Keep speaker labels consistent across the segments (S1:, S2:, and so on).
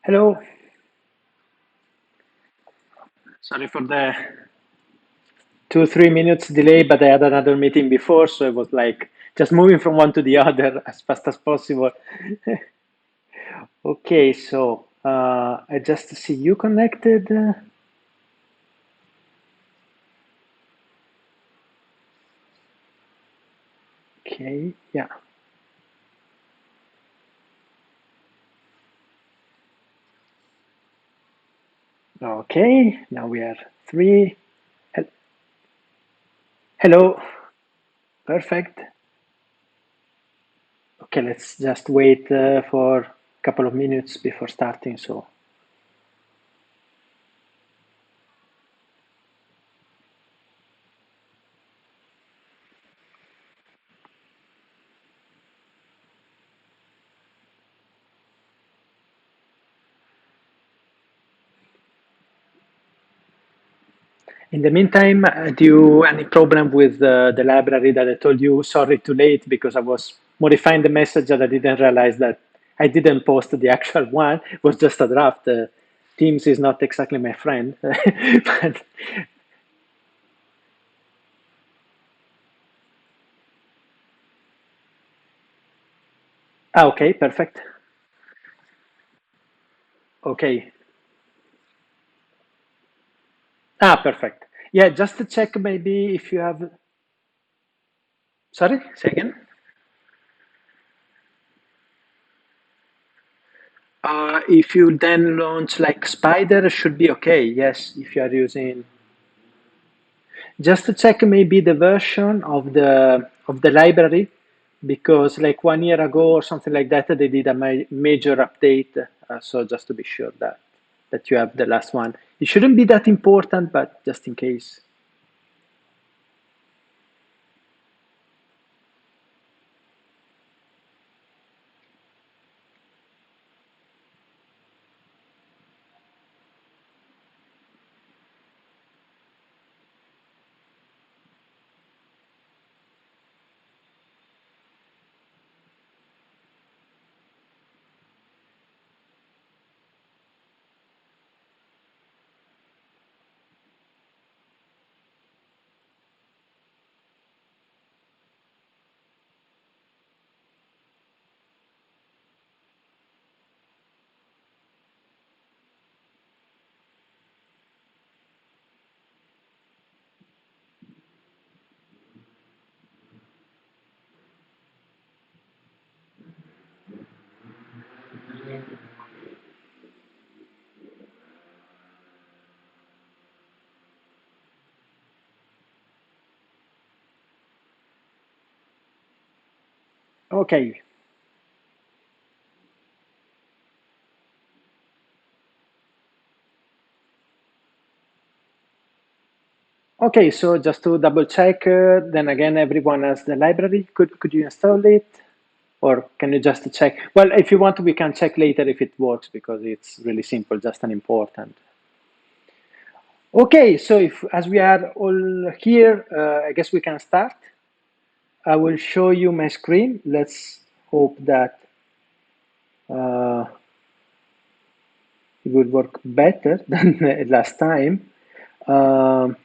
S1: Hello. Sorry for the 2, 3 minutes delay, but I had another meeting before, so it was like just moving from one to the other as fast as possible. Okay, so I just see you connected. Okay, yeah. Okay, now we are three. Hello. Perfect. Okay, let's just wait for a couple of minutes before starting. So in the meantime, do you any problem with the library that I told you? Sorry, too late because I was modifying the message and I didn't realize that I didn't post the actual one. It was just a draft. Teams is not exactly my friend, but okay, perfect. Okay, perfect. Yeah, just to check maybe if you have. Sorry, say again. If you then launch like Spider, should be okay. Yes, if you are using. Just to check maybe the version of the library, because like 1 year ago or something like that, they did a major update. So just to be sure that you have the last one. It shouldn't be that important, but just in case. Okay. Okay, so just to double check, then again, everyone has the library. Could you install it? Or can you just check? Well, if you want, we can check later if it works because it's really simple, just an important. Okay, so if as we are all here, I guess we can start. I will show you my screen. Let's hope that uh, it will work better than last time. Um,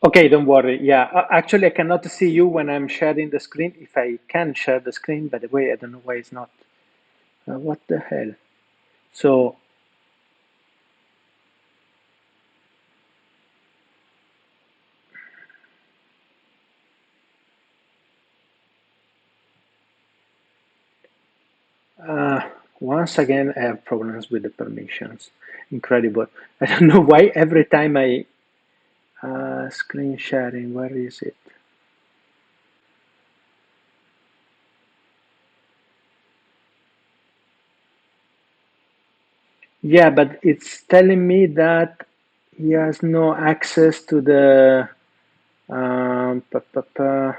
S1: okay, don't worry. Yeah, actually, I cannot see you when I'm sharing the screen. If I can share the screen, by the way, I don't know why it's not. What the hell? So once again, I have problems with the permissions. Incredible. I don't know why every time I screen sharing, where is it? Yeah, but it's telling me that he has no access to the pa, pa, pa.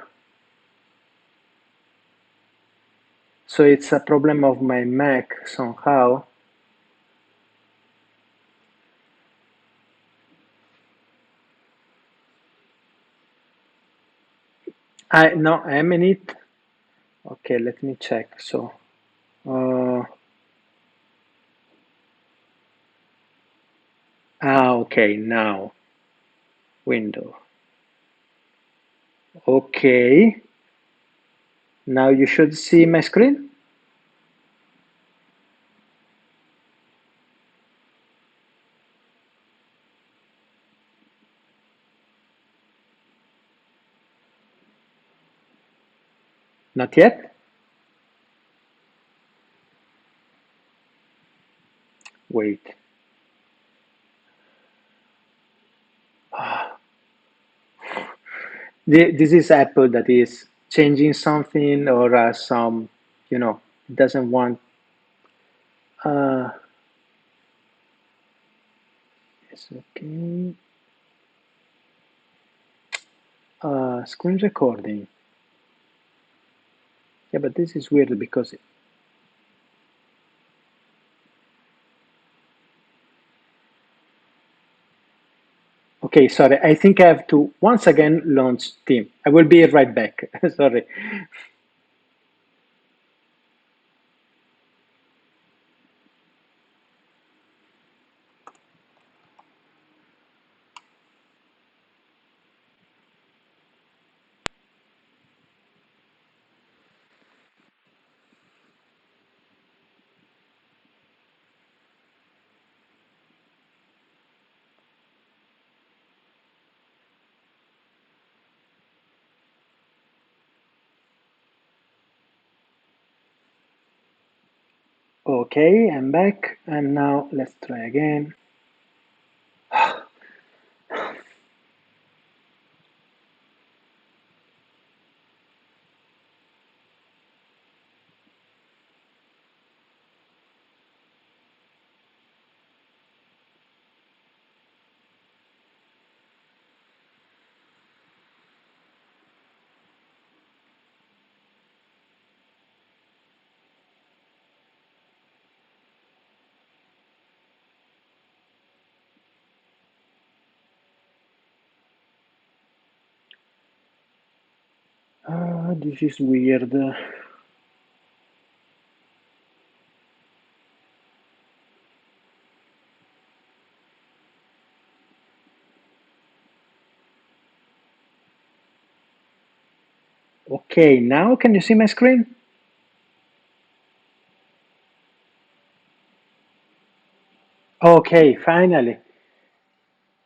S1: So it's a problem of my Mac somehow. I no, I'm in it. Okay, let me check. So, uh, okay, now window. Okay, now you should see my screen. Not yet. Wait. This is Apple that is changing something or some, doesn't want. Uh, it's okay. Screen recording. Yeah, but this is weird because. Okay, sorry. I think I have to once again launch Team. I will be right back. Sorry. Okay, I'm back, and now let's try again. This is weird. Okay, now can you see my screen? Okay, finally.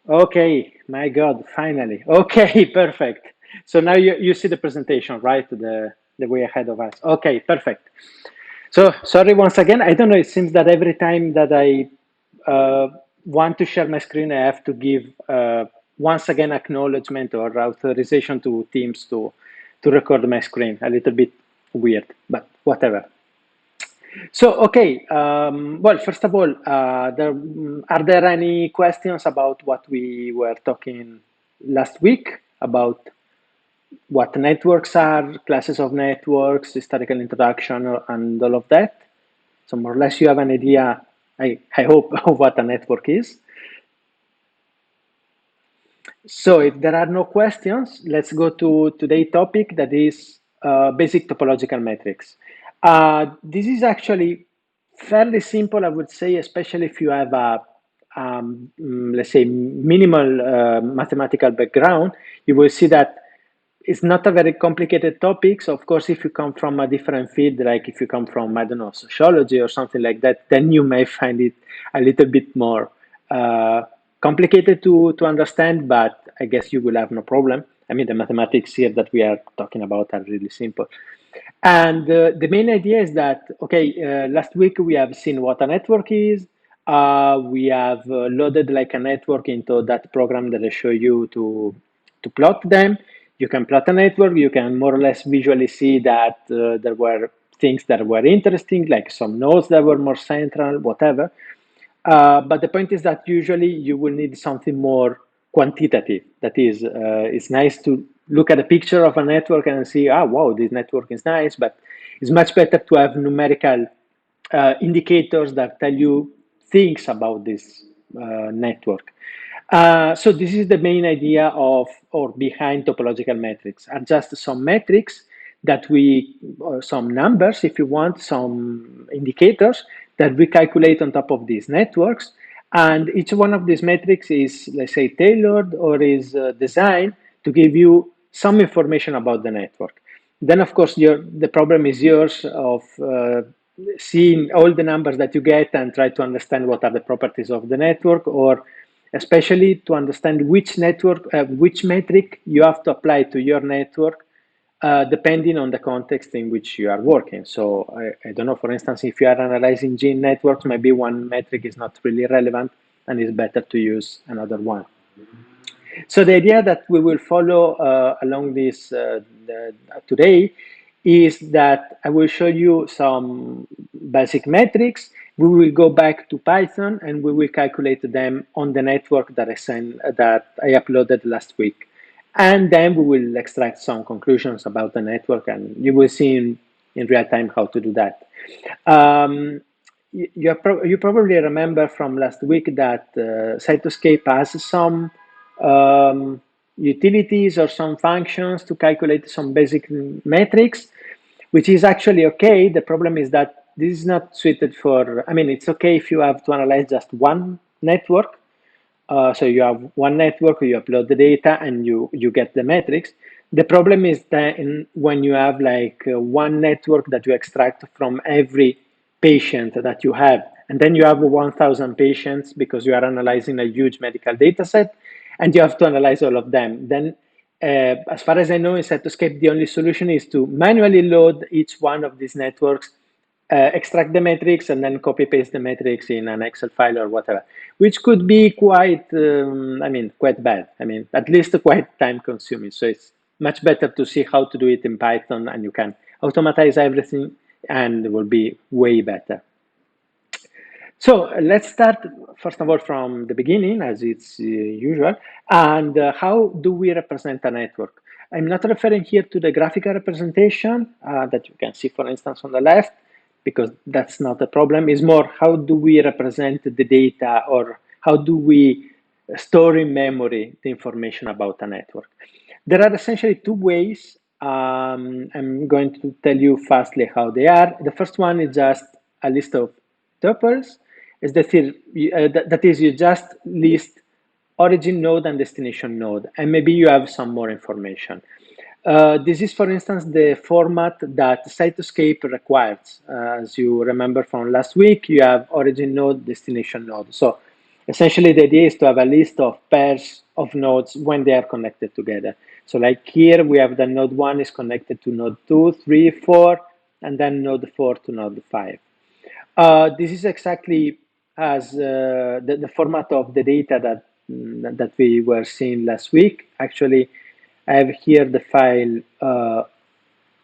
S1: Okay, my God, finally. Okay, perfect. So now you see the presentation, right? The way ahead of us. Okay, perfect. So sorry once again. I don't know. It seems that every time that I want to share my screen, I have to give once again acknowledgement or authorization to Teams to record my screen. A little bit weird, but whatever. So, okay. Well, first of all, are there any questions about what we were talking last week about what networks are, classes of networks, historical introduction, and all of that? So, more or less, you have an idea, I hope, of what a network is. So if there are no questions, let's go to today's topic that is basic topological metrics. This is actually fairly simple, I would say, especially if you have a, let's say, minimal mathematical background. You will see that it's not a very complicated topic. So of course, if you come from a different field, like if you come from, I don't know, sociology or something like that, then you may find it a little bit more uh, complicated to understand, but I guess you will have no problem. I mean, the mathematics here that we are talking about are really simple. And the main idea is that, okay, last week we have seen what a network is. We have loaded like a network into that program that I show you to plot them. You can plot a network. You can more or less visually see that there were things that were interesting, like some nodes that were more central, whatever. But the point is that usually you will need something more quantitative. That is, it's nice to look at a picture of a network and see, ah, wow, this network is nice, but it's much better to have numerical indicators that tell you things about this network. So this is the main idea of or behind topological metrics, are just some metrics that we, or some numbers, if you want, some indicators that we calculate on top of these networks. And each one of these metrics is, let's say, tailored or is designed to give you some information about the network. Then, of course, the problem is yours of seeing all the numbers that you get and try to understand what are the properties of the network, or especially to understand which network, which metric you have to apply to your network, depending on the context in which you are working. So I don't know, for instance, if you are analyzing gene networks, maybe one metric is not really relevant and it's better to use another one. So the idea that we will follow along this today is that I will show you some basic metrics. We will go back to Python and we will calculate them on the network that I uploaded last week. And then we will extract some conclusions about the network, and you will see in real time how to do that. You probably remember from last week that Cytoscape has some um, utilities or some functions to calculate some basic metrics, which is actually okay. The problem is that this is not suited for, I mean, it's okay if you have to analyze just one network. So you have one network, you upload the data and you get the metrics. The problem is that when you have like one network that you extract from every patient that you have, and then you have 1,000 patients because you are analyzing a huge medical data set, and you have to analyze all of them. Then, as far as I know, in Cytoscape, the only solution is to manually load each one of these networks, extract the metrics, and then copy paste the metrics in an Excel file or whatever, which could be quite, quite bad. I mean, at least quite time consuming. So it's much better to see how to do it in Python, and you can automatize everything and it will be way better. So let's start, first of all, from the beginning, as it's usual. And how do we represent a network? I'm not referring here to the graphical representation that you can see, for instance, on the left, because that's not a problem. It's more, how do we represent the data, or how do we store in memory the information about a network? There are essentially two ways. I'm going to tell you fastly how they are. The first one is just a list of tuples. That is, you just list origin node and destination node, and maybe you have some more information. This is, for instance, the format that Cytoscape requires. As you remember from last week, you have origin node, destination node. So essentially, the idea is to have a list of pairs of nodes when they are connected together. So like here, we have the node 1 is connected to node 2, 3, 4, and then node 4 to node 5. This is exactly as the format of the data that we were seeing last week. Actually, I have here the file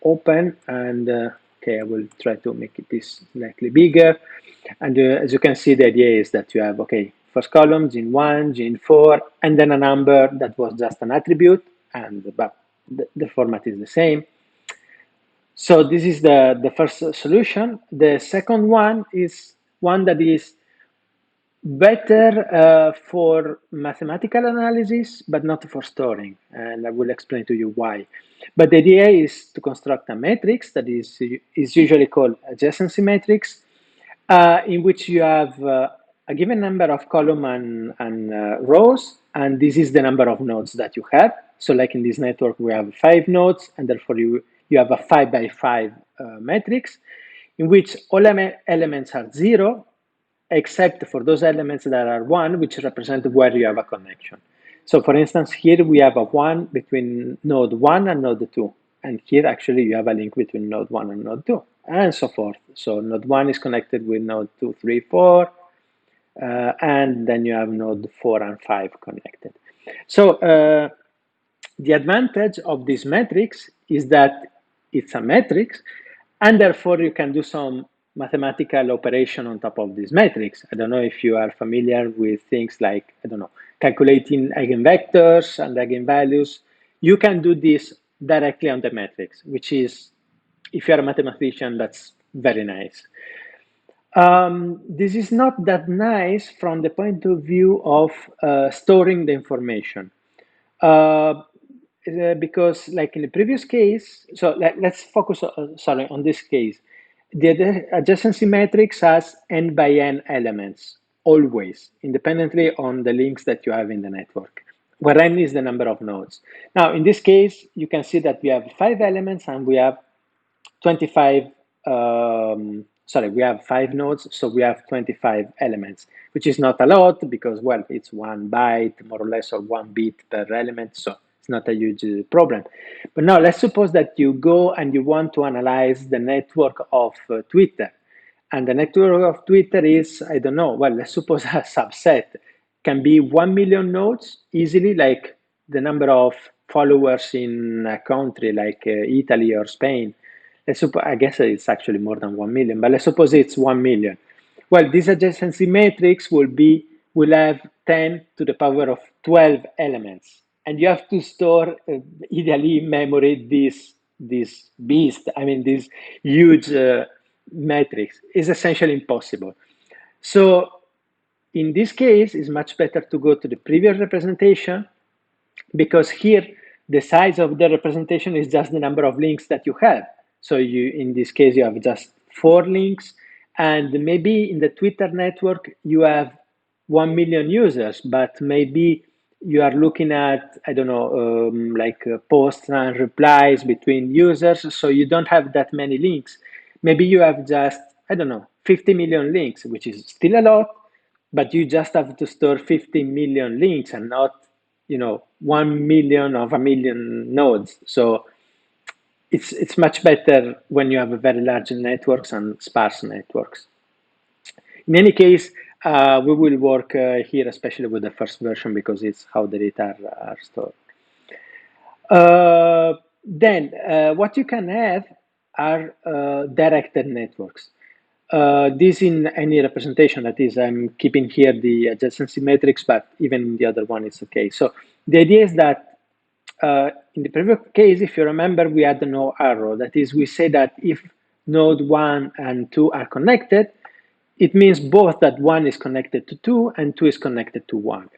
S1: open, and okay, I will try to make it this slightly bigger. And as you can see, the idea is that you have, okay, first column, gene 1, gene 4, and then a number that was just an attribute, but the format is the same. So this is the first solution. The second one is one that is better for mathematical analysis, but not for storing. And I will explain to you why. But the idea is to construct a matrix that is usually called adjacency matrix, in which you have a given number of column and rows, and this is the number of nodes that you have. So like in this network, we have 5 nodes, and therefore you have a 5 by 5 matrix, in which all elements are 0, except for those elements that are 1, which represent where you have a connection. So for instance, here we have a 1 between node 1 and node 2. And here actually you have a link between node 1 and node 2, and so forth. So node 1 is connected with node 2, 3, 4, and then you have node 4 and 5 connected. So the advantage of this matrix is that it's a matrix, and therefore you can do some mathematical operation on top of this matrix. I don't know if you are familiar with things like, I don't know, calculating eigenvectors and eigenvalues. you can do this directly on the matrix, which is, if you're a mathematician, that's very nice. This is not that nice from the point of view of storing the information. Uh, because like in the previous case, so let's focus, sorry, on this case. The adjacency matrix has n by n elements, always, independently on the links that you have in the network, where n is the number of nodes. Now, in this case, you can see that we have 5 elements and we have 25, sorry, we have 5 nodes, so we have 25 elements, which is not a lot because, well, it's 1 byte, more or less, or 1 bit per element, so it's not a huge problem. But now let's suppose that you go and you want to analyze the network of Twitter. And the network of Twitter is, I don't know, well, let's suppose a subset. Can be 1 million nodes easily, like the number of followers in a country like Italy or Spain. I guess it's actually more than 1 million, but let's suppose it's 1 million. Well, this adjacency matrix will have 10 to the power of 12 elements. And you have to store, ideally in memory, this beast. I mean, this huge matrix is essentially impossible. So in this case, it's much better to go to the previous representation, because here the size of the representation is just the number of links that you have. So in this case, you have just 4 links, and maybe in the Twitter network, you have 1 million users, but maybe you are looking at, I don't know, like posts and replies between users, so you don't have that many links. Maybe you have just, I don't know, 50 million links, which is still a lot, but you just have to store 50 million links and not 1 million of a million nodes. So it's much better when you have a very large networks and sparse networks. In any case, we will work here, especially with the first version, because it's how the data are stored. Then what you can have are directed networks. This in any representation, that is, I'm keeping here the adjacency matrix, but even in the other one, it's okay. So the idea is that in the previous case, if you remember, we had no arrow. That is, we say that if node 1 and 2 are connected, it means both that 1 is connected to 2 and 2 is connected to 1.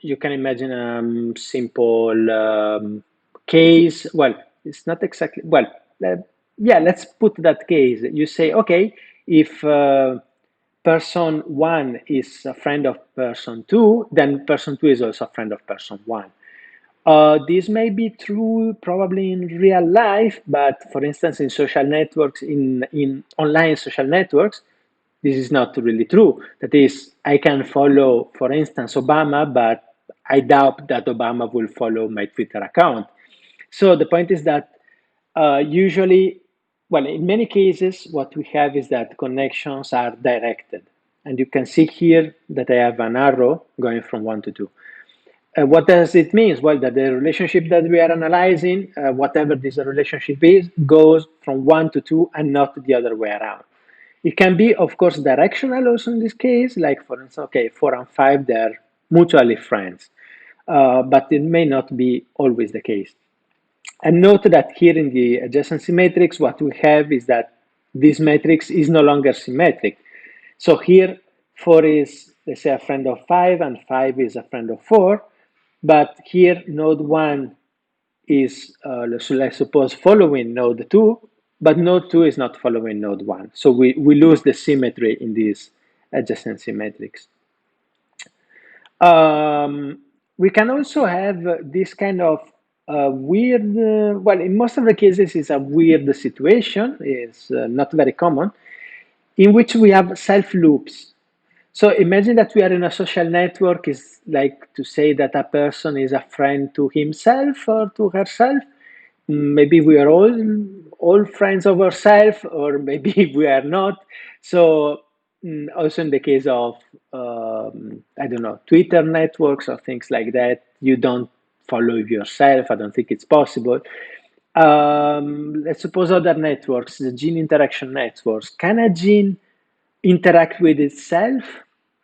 S1: You can imagine a simple case. Well, it's not exactly, well, yeah, let's put that case. You say, okay, if person 1 is a friend of person 2, then person 2 is also a friend of person 1. This may be true probably in real life, but for instance, in social networks, in online social networks, this is not really true. That is, I can follow, for instance, Obama, but I doubt that Obama will follow my Twitter account. So the point is that usually, well, in many cases, what we have is that connections are directed. And you can see here that I have an arrow going from 1 to 2. What does it mean? Well, that the relationship that we are analyzing, whatever this relationship is, goes from 1 to 2 and not the other way around. It can be, of course, directional also in this case, like for instance, okay, 4 and 5, they're mutually friends, but it may not be always the case. And note that here in the adjacency matrix, what we have is that this matrix is no longer symmetric. So here, 4 is, let's say, a friend of 5, and 5 is a friend of 4. But here, node 1 is, let's suppose, following node 2, but node 2 is not following node 1. So we lose the symmetry in this adjacency matrix. We can also have this kind of weird, well, in most of the cases, it's a weird situation. It's not very common, in which we have self loops. So imagine that we are in a social network. Is like to say that a person is a friend to himself or to herself. Maybe we are all friends of ourselves, or maybe we are not. So also in the case of I don't know, Twitter networks or things like that, you don't follow yourself. I don't think it's possible. Let's suppose other networks, the gene interaction networks. Can a gene interact with itself?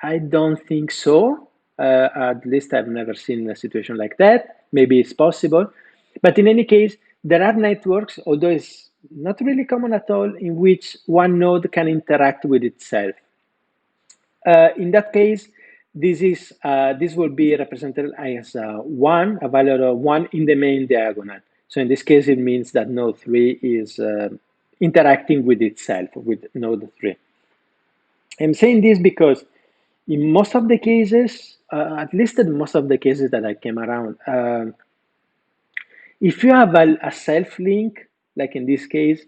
S1: I don't think so. At least I've never seen a situation like that. Maybe it's possible. But in any case, there are networks, although it's not really common at all, in which one node can interact with itself. In that case, this will be represented as one, a value of one in the main diagonal. So in this case, it means that node 3 is interacting with itself, with node 3. I'm saying this because in most of the cases, at least in most of the cases that I came around, if you have a self-link, like in this case,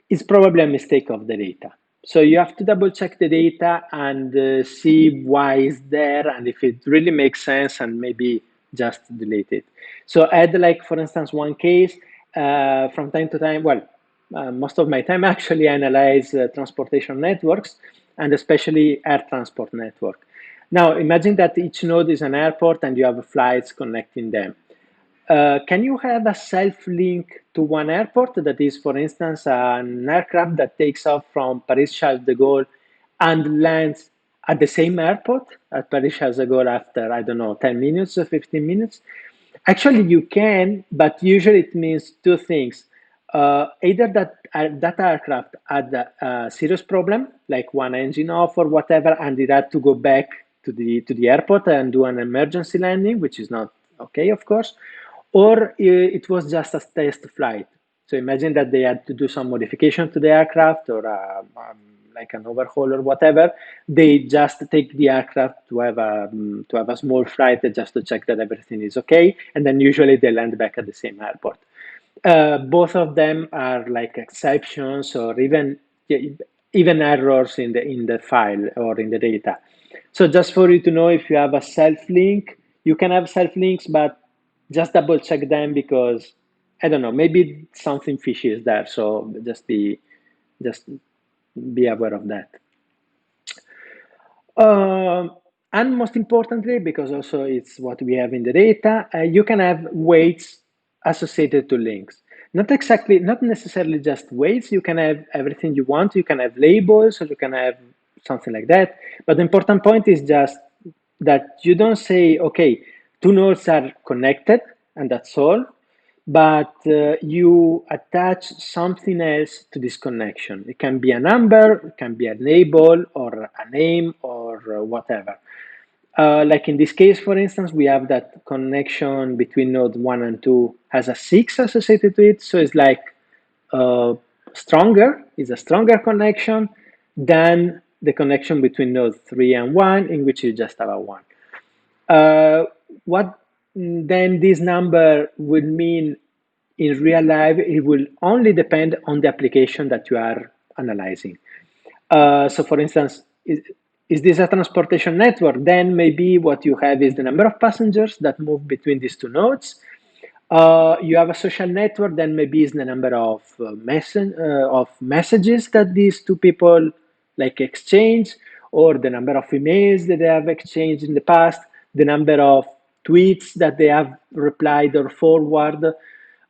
S1: it's probably a mistake of the data. So you have to double check the data and see why it's there and if it really makes sense, and maybe just delete it. So add, like, for instance, one case from time to time, well, most of my time actually, I analyze transportation networks, and especially air transport network. Now imagine that each node is an airport and you have flights connecting them. Can you have a self-link to one airport that is, for instance, an aircraft that takes off from Paris Charles de Gaulle and lands at the same airport at Paris Charles de Gaulle after, I don't know, 10 minutes or 15 minutes? Actually, you can, but usually it means two things. Either that aircraft had a serious problem, like one engine off or whatever, and it had to go back to the airport and do an emergency landing, which is not okay, of course, or it was just a test flight. So imagine that they had to do some modification to the aircraft, or like an overhaul or whatever. They just take the aircraft to have a small flight just to check that everything is okay, and then usually they land back at the same airport. Both of them are like exceptions, or even errors in the file or in the data. So just for you to know, if you have a self link, you can have self links, but just double check them, because I don't know, maybe something fishy is there. So just be aware of that. Um, and most importantly, because also it's what we have in the data, you can have weights associated to links. Not necessarily just weights. You can have everything you want. You can have labels, or you can have something like that. But the important point is just that you don't say, okay, two nodes are connected, and that's all, but you attach something else to this connection. It can be a number, it can be a label, or a name, or whatever. Like in this case, for instance, we have that connection between node 1 and 2 has a 6 associated to it. So it's like uh, is a stronger connection than the connection between node 3 and 1, in which you just have a 1. Uh, what then this number would mean in real life? It will only depend on the application that you are analyzing. So for instance, is this a transportation network? Then maybe what you have is the number of passengers that move between these two nodes. You have a social network, then maybe it's the number of messages that these two people like exchange, or the number of emails that they have exchanged in the past, the number of tweets that they have replied or forward.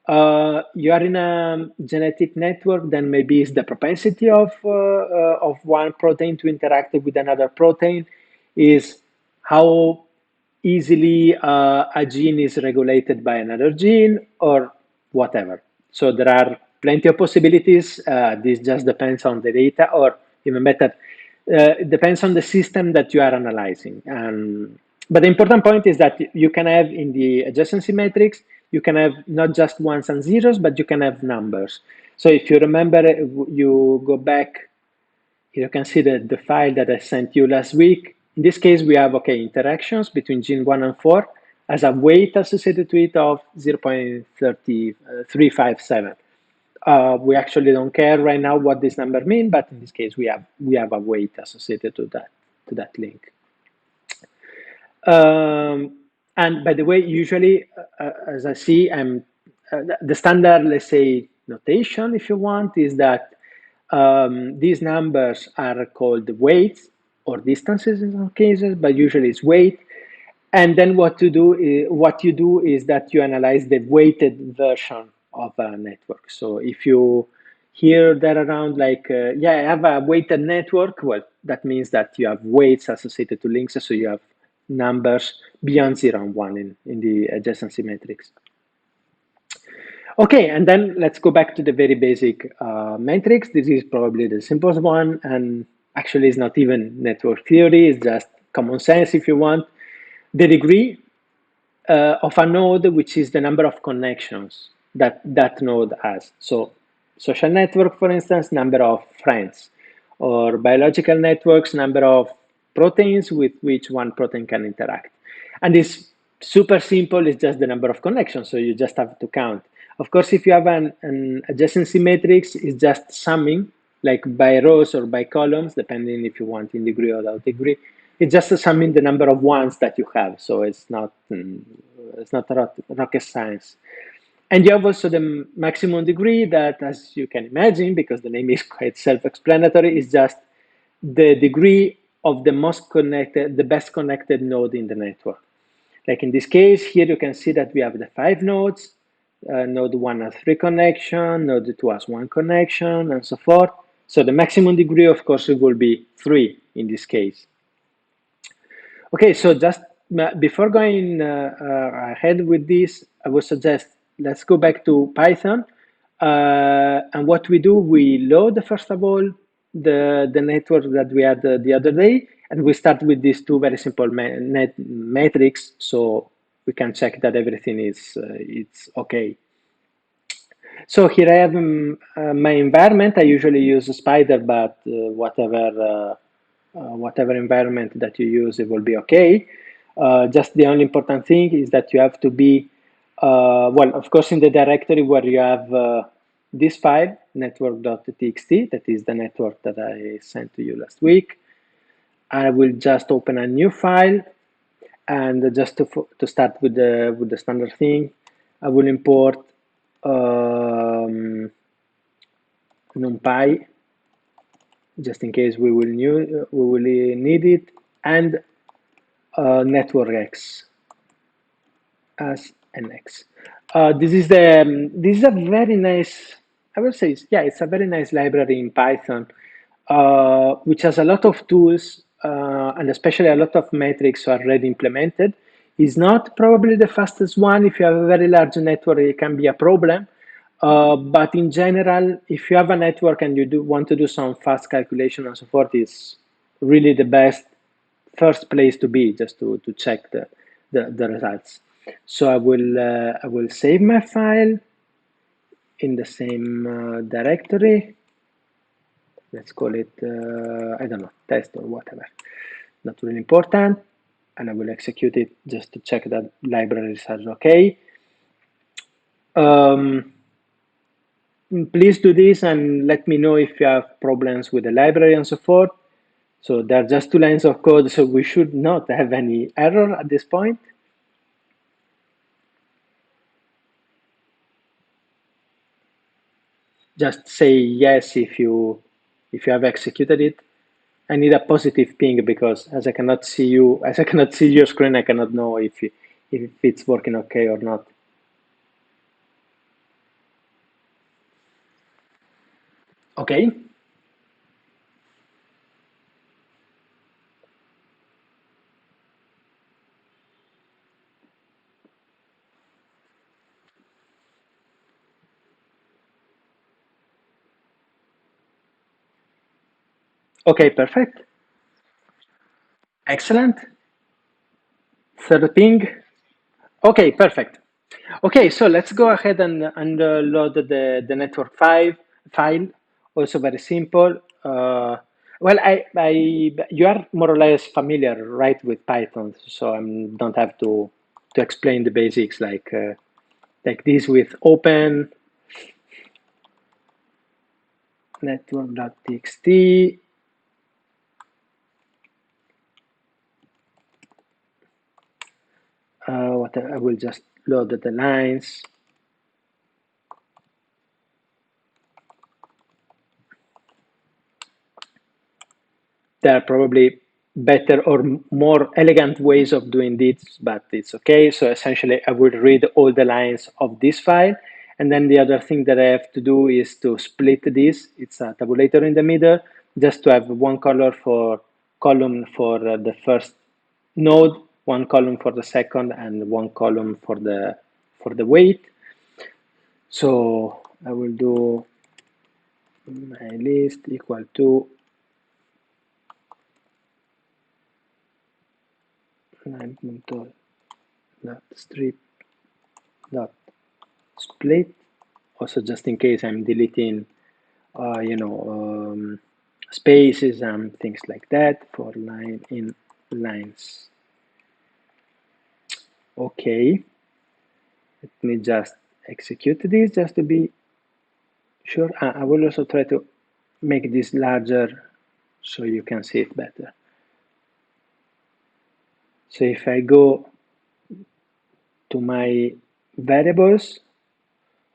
S1: You are in a genetic network, then maybe it's the propensity of one protein to interact with another protein, is how easily a gene is regulated by another gene, or whatever. So there are plenty of possibilities. This just depends on the data, or even better, it depends on the system that you are analyzing. But the important point is that you can have in the adjacency matrix, you can have not just ones and zeros, but you can have numbers. So if you remember, you go back, you can see the file that I sent you last week. In this case, we have, okay, interactions between gene 1 and 4 as a weight associated to it of 0.357. We actually don't care right now what this number means, but in this case, we have a weight associated to that link. And by the way, usually, as I see, the standard, let's say, notation, if you want, is that these numbers are called weights or distances in some cases, but usually it's weight. And then what you do is that you analyze the weighted version of a network. So if you hear that around, like, yeah, I have a weighted network, well, that means that you have weights associated to links. So you have numbers beyond 0 and 1 in the adjacency matrix. Okay, and then let's go back to the very basic matrix. This is probably the simplest one, and actually it's not even network theory, it's just common sense if you want. The degree of a node, which is the number of connections that that node has. So social network, for instance, number of friends, or biological networks, number of proteins with which one protein can interact. And it's super simple, it's just the number of connections, so you just have to count. Of course, if you have an adjacency matrix, it's just summing, like by rows or by columns, depending if you want in degree or out degree. It's just summing the number of ones that you have, so it's not rocket science. And you have also the maximum degree that, as you can imagine, because the name is quite self-explanatory, is just the degree of the most connected, the best connected node in the network. Like in this case, here you can see that we have the 5 nodes. Node 1 has 3 connection, node 2 has 1 connection, and so forth. So the maximum degree, of course, it will be 3 in this case. Okay, so just before going ahead with this, I would suggest let's go back to Python. And what we do, we load, first of all, the network that we had the other day, and we start with these two very simple net metrics, so we can check that everything is it's okay. So here I have my environment. I usually use Spider, but whatever environment that you use, it will be okay. Just the only important thing is that you have to be, well, of course, in the directory where you have this file, network.txt, that is the network that I sent to you last week. I will just open a new file, and just to start with the standard thing, I will import NumPy, just in case we will need it, and networkx as an x. This is a very nice, I would say, yeah, it's a very nice library in Python, which has a lot of tools and especially a lot of metrics already implemented. Is not probably the fastest one. If you have a very large network, it can be a problem. But in general, if you have a network and you do want to do some fast calculation and so forth, it's really the best first place to be, just to check the results. So I will save my file in the same directory. Let's call it I don't know, test or whatever. Not really important. And I will execute it just to check that libraries are okay. Please do this and let me know if you have problems with the library and so forth. So there are just 2 lines of code, so we should not have any error at this point. Just say yes if you have executed it. I need a positive ping because as I cannot see your screen, I cannot know if it's working okay or not. Okay. Okay, perfect. Excellent. Third ping. Okay, perfect. Okay, so let's go ahead and load the network file. Also very simple. Well, you are more or less familiar, right, with Python, so I don't have to explain the basics like this with open network.txt. What I will just load the lines. There are probably better or more elegant ways of doing this, but it's okay. So essentially, I will read all the lines of this file. And then the other thing that I have to do is to split this. It's a tabulator in the middle, just to have one column for the first node one column for the second and one column for the weight. So I will do my list equal to strip dot split. Also, just in case I'm deleting, spaces and things like that for line in lines. Okay, let me just execute this just to be sure. I will also try to make this larger so you can see it better. So if I go to my variables,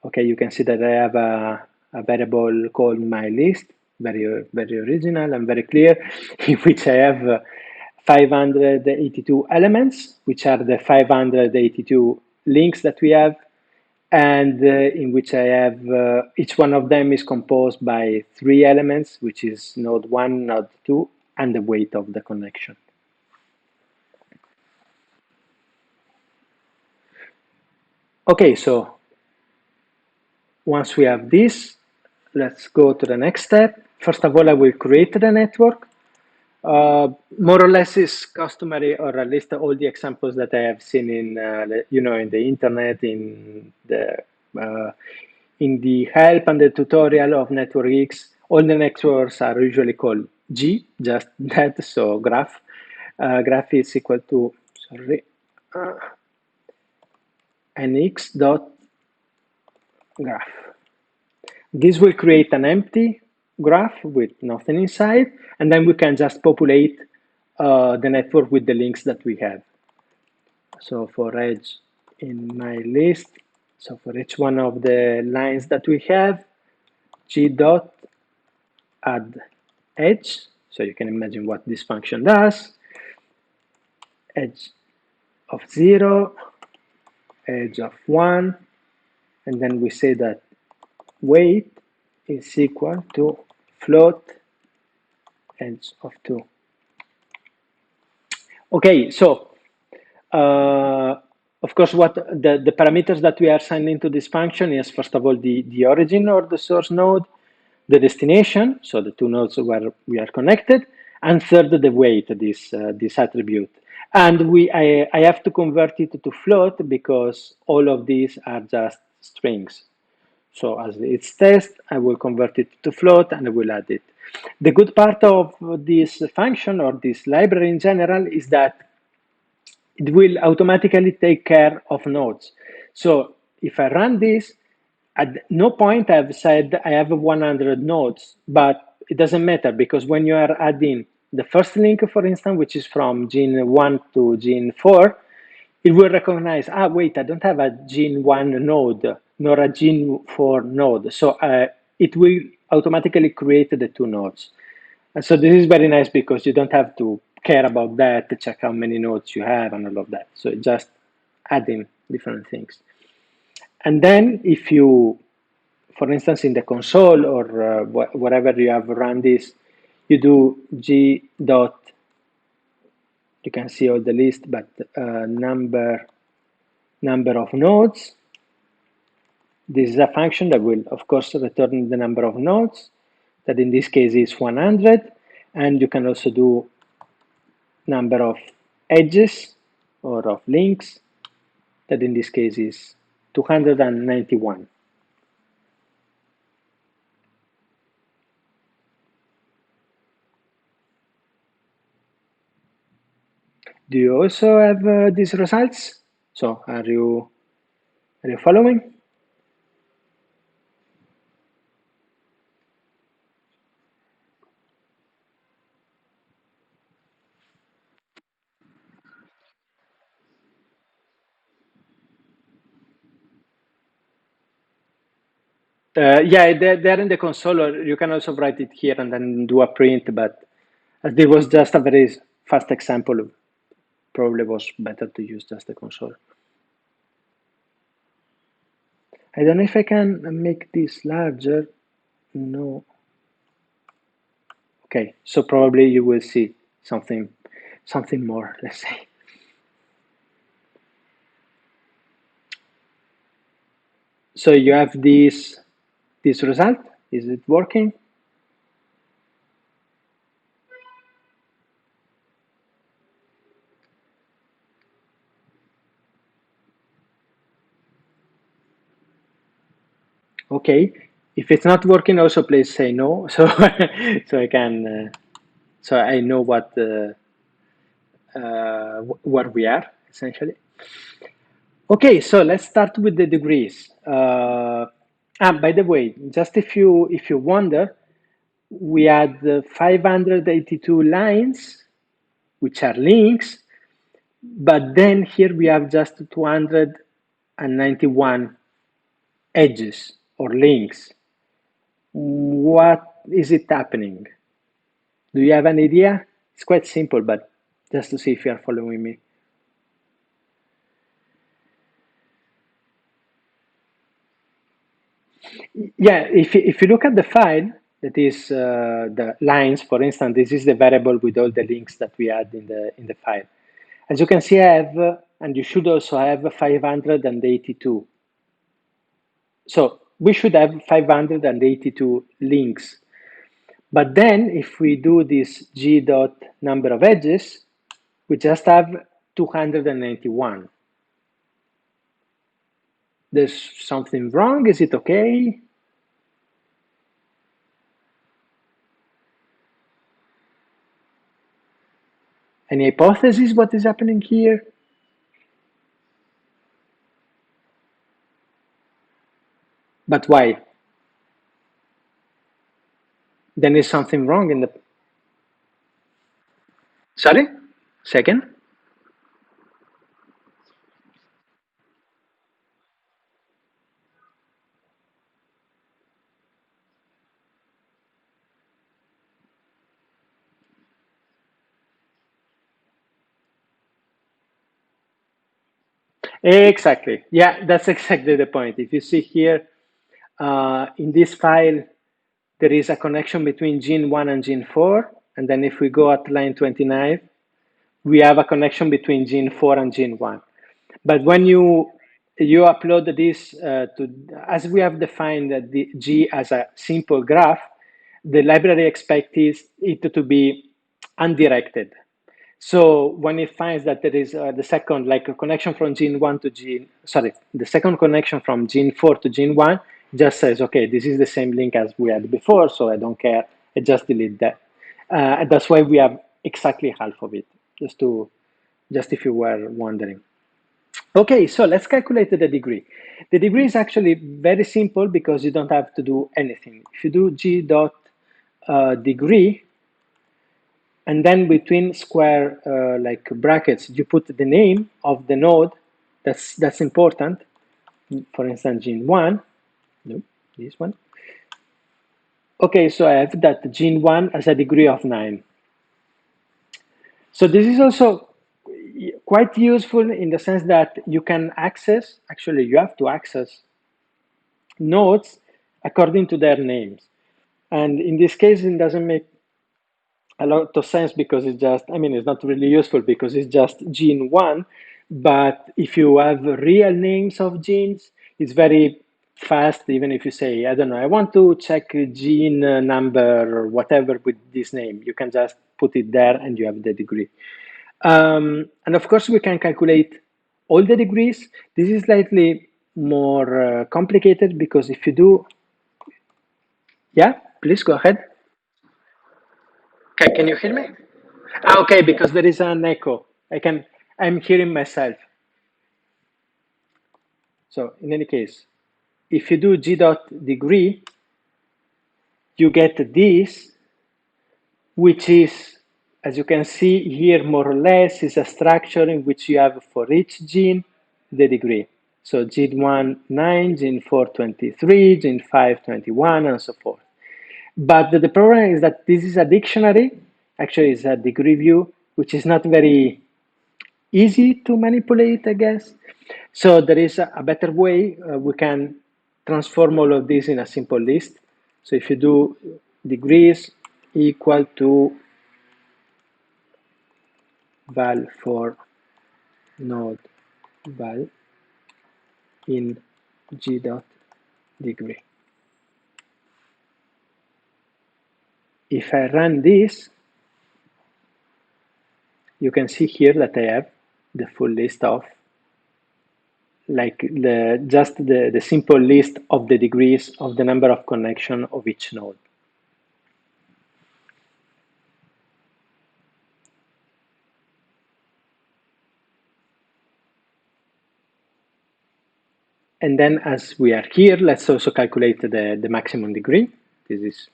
S1: okay, you can see that I have a variable called my list, very, very original and very clear, in which I have 582 elements, which are the 582 links that we have, and in which I have, each one of them is composed by 3 elements, which is node 1, node 2, and the weight of the connection. Okay, so once we have this, let's go to the next step. First of all, I will create the network. More or less is customary, or at least all the examples that I have seen in, in the internet, uh, in the help and the tutorial of Network X. All the networks are usually called G, just that. So graph, graph is equal to nx dot graph. This will create an empty graph with nothing inside, and then we can just populate the network with the links that we have. So for each in my list, so for each one of the lines that we have, g dot add edge. So you can imagine what this function does. Edge of 0, edge of 1, and then we say that weight is equal to float edge of 2. Okay, so of course, what the parameters that we are sending to this function is, first of all, the origin or the source node, the destination, so the 2 nodes where we are connected, and third, the weight, this attribute. And I have to convert it to float because all of these are just strings. So as it's test, I will convert it to float and I will add it. The good part of this function or this library in general is that it will automatically take care of nodes. So if I run this, at no point I've said I have 100 nodes, but it doesn't matter because when you are adding the first link, for instance, which is from gene 1 to gene 4, it will recognize, wait, I don't have a gene 1 node, nor a gene 4 node. So it will automatically create the 2 nodes. And so this is very nice because you don't have to care about that, to check how many nodes you have and all of that. So just adding different things. And then if you, for instance, in the console or wherever you have run this, you do g dot, you can see all the list, but number of nodes. This is a function that will, of course, return the number of nodes, that in this case is 100. And you can also do number of edges or of links, that in this case is 291. Do you also have these results? So are you following? Yeah, they're in the console, or you can also write it here and then do a print, but as this was just a very fast example, probably was better to use just the console. I don't know if I can make this larger. No. Okay, so probably you will see something more, let's say. So you have this result. Is it working? Okay. If it's not working, also please say no, so so I can so I know where we are essentially. Okay, so let's start with the degrees. By the way, just if you wonder, we had 582 lines, which are links, but then here we have just 291 edges or links. What is it happening? Do you have an idea? It's quite simple, but just to see if you are following me. Yeah, if you look at the file, that is the lines, for instance, this is the variable with all the links that we had in the file. As you can see, I have, and you should also have 582. So we should have 582 links. But then if we do this g dot number of edges, we just have 291. There's something wrong? Is it okay? Any hypothesis what is happening here? But why? Then is something wrong in the... Sorry? Second? Exactly. Yeah, that's exactly the point. If you see here, in this file, there is a connection between gene 1 and gene 4. And then if we go at line 29, we have a connection between gene 4 and gene 1. But when you upload this as we have defined the G as a simple graph, the library expects it to be undirected. So when it finds that there is the second, like a connection from gene 1 to gene, sorry, the second connection from gene 4 to gene 1, just says, okay, this is the same link as we had before, so I don't care, I just delete that. And that's why we have exactly half of it, just if you were wondering. Okay, so let's calculate the degree. The degree is actually very simple because you don't have to do anything. If you do g dot degree, and then between square like brackets, you put the name of the node. That's important. For instance, gene 1. No, this one. Okay, so I have that gene 1 as a degree of 9. So this is also quite useful in the sense that you can access, actually you have to access nodes according to their names. And in this case, it doesn't make a lot of sense because it's just, I mean, it's not really useful because it's just gene 1. But if you have real names of genes, it's very fast, even if you say, I don't know, I want to check gene number or whatever with this name. You can just put it there and you have the degree. And of course, we can calculate all the degrees. This is slightly more complicated because if you do, yeah, please go ahead. Can you hear me? Okay, because there is an echo. I'm hearing myself. So in any case, if you do g dot degree, you get this, which is, as you can see here, more or less is a structure in which you have for each gene the degree. So gene 1, 9, gene 4, 23, gene 5, 21, and so forth. But the problem is that this is a dictionary, actually it's a degree view, which is not very easy to manipulate, I guess. So there is a better way. We can transform all of this in a simple list. So if you do degrees equal to val for node val in g dot degree. If I run this, you can see here that I have the full list of like the simple list of the degrees of the number of connection of each node. And then as we are here, let's also calculate the maximum degree. This is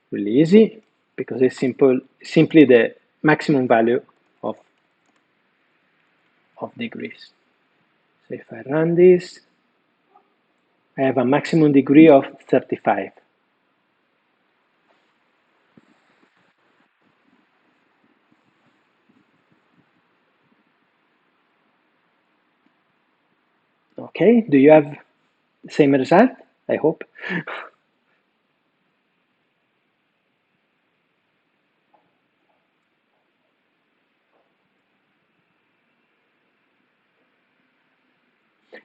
S1: really easy because it's simply the maximum value of degrees. So if I run this, I have a maximum degree of 35. Okay, do you have the same result? I hope.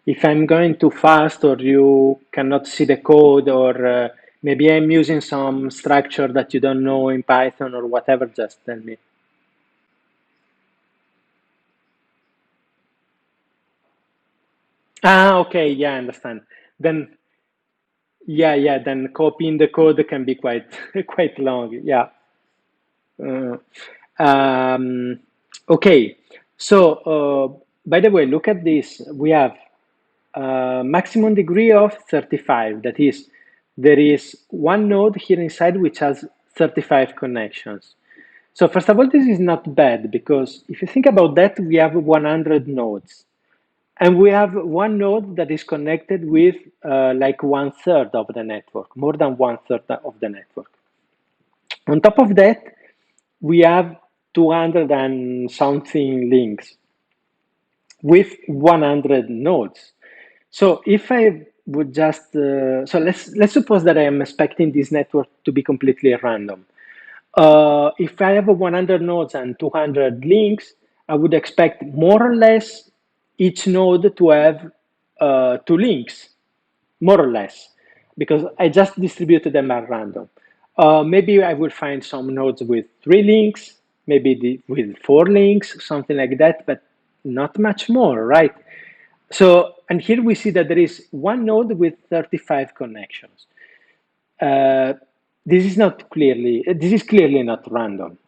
S1: If I'm going too fast or you cannot see the code or maybe I'm using some structure that you don't know in Python or whatever, just tell me. Ah, okay, yeah, I understand. Then, yeah, then copying the code can be quite quite long. Yeah. Uh, um, okay, so by the way, look at this. We have maximum degree of 35. That is, there is one node here inside which has 35 connections. So first of all, this is not bad because if you think about that, we have 100 nodes. And we have one node that is connected with like 1/3 of the network, more than 1/3 of the network. On top of that, we have 200 and something links with 100 nodes. So if I would just, so let's suppose that I am expecting this network to be completely random. If I have 100 nodes and 200 links, I would expect more or less each node to have two links, more or less, because I just distributed them at random. Maybe I will find some nodes with 3 links, maybe with 4 links, something like that, but not much more, right? So, and here we see that there is one node with 35 connections. Uh, this is clearly not random.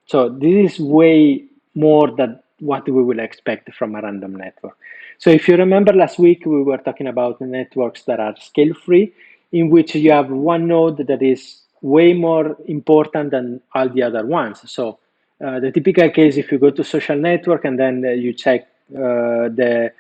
S1: So this is way more than what we will expect from a random network. So if you remember last week, we were talking about networks that are scale-free, in which you have one node that is way more important than all the other ones. So the typical case, if you go to social network and then you check the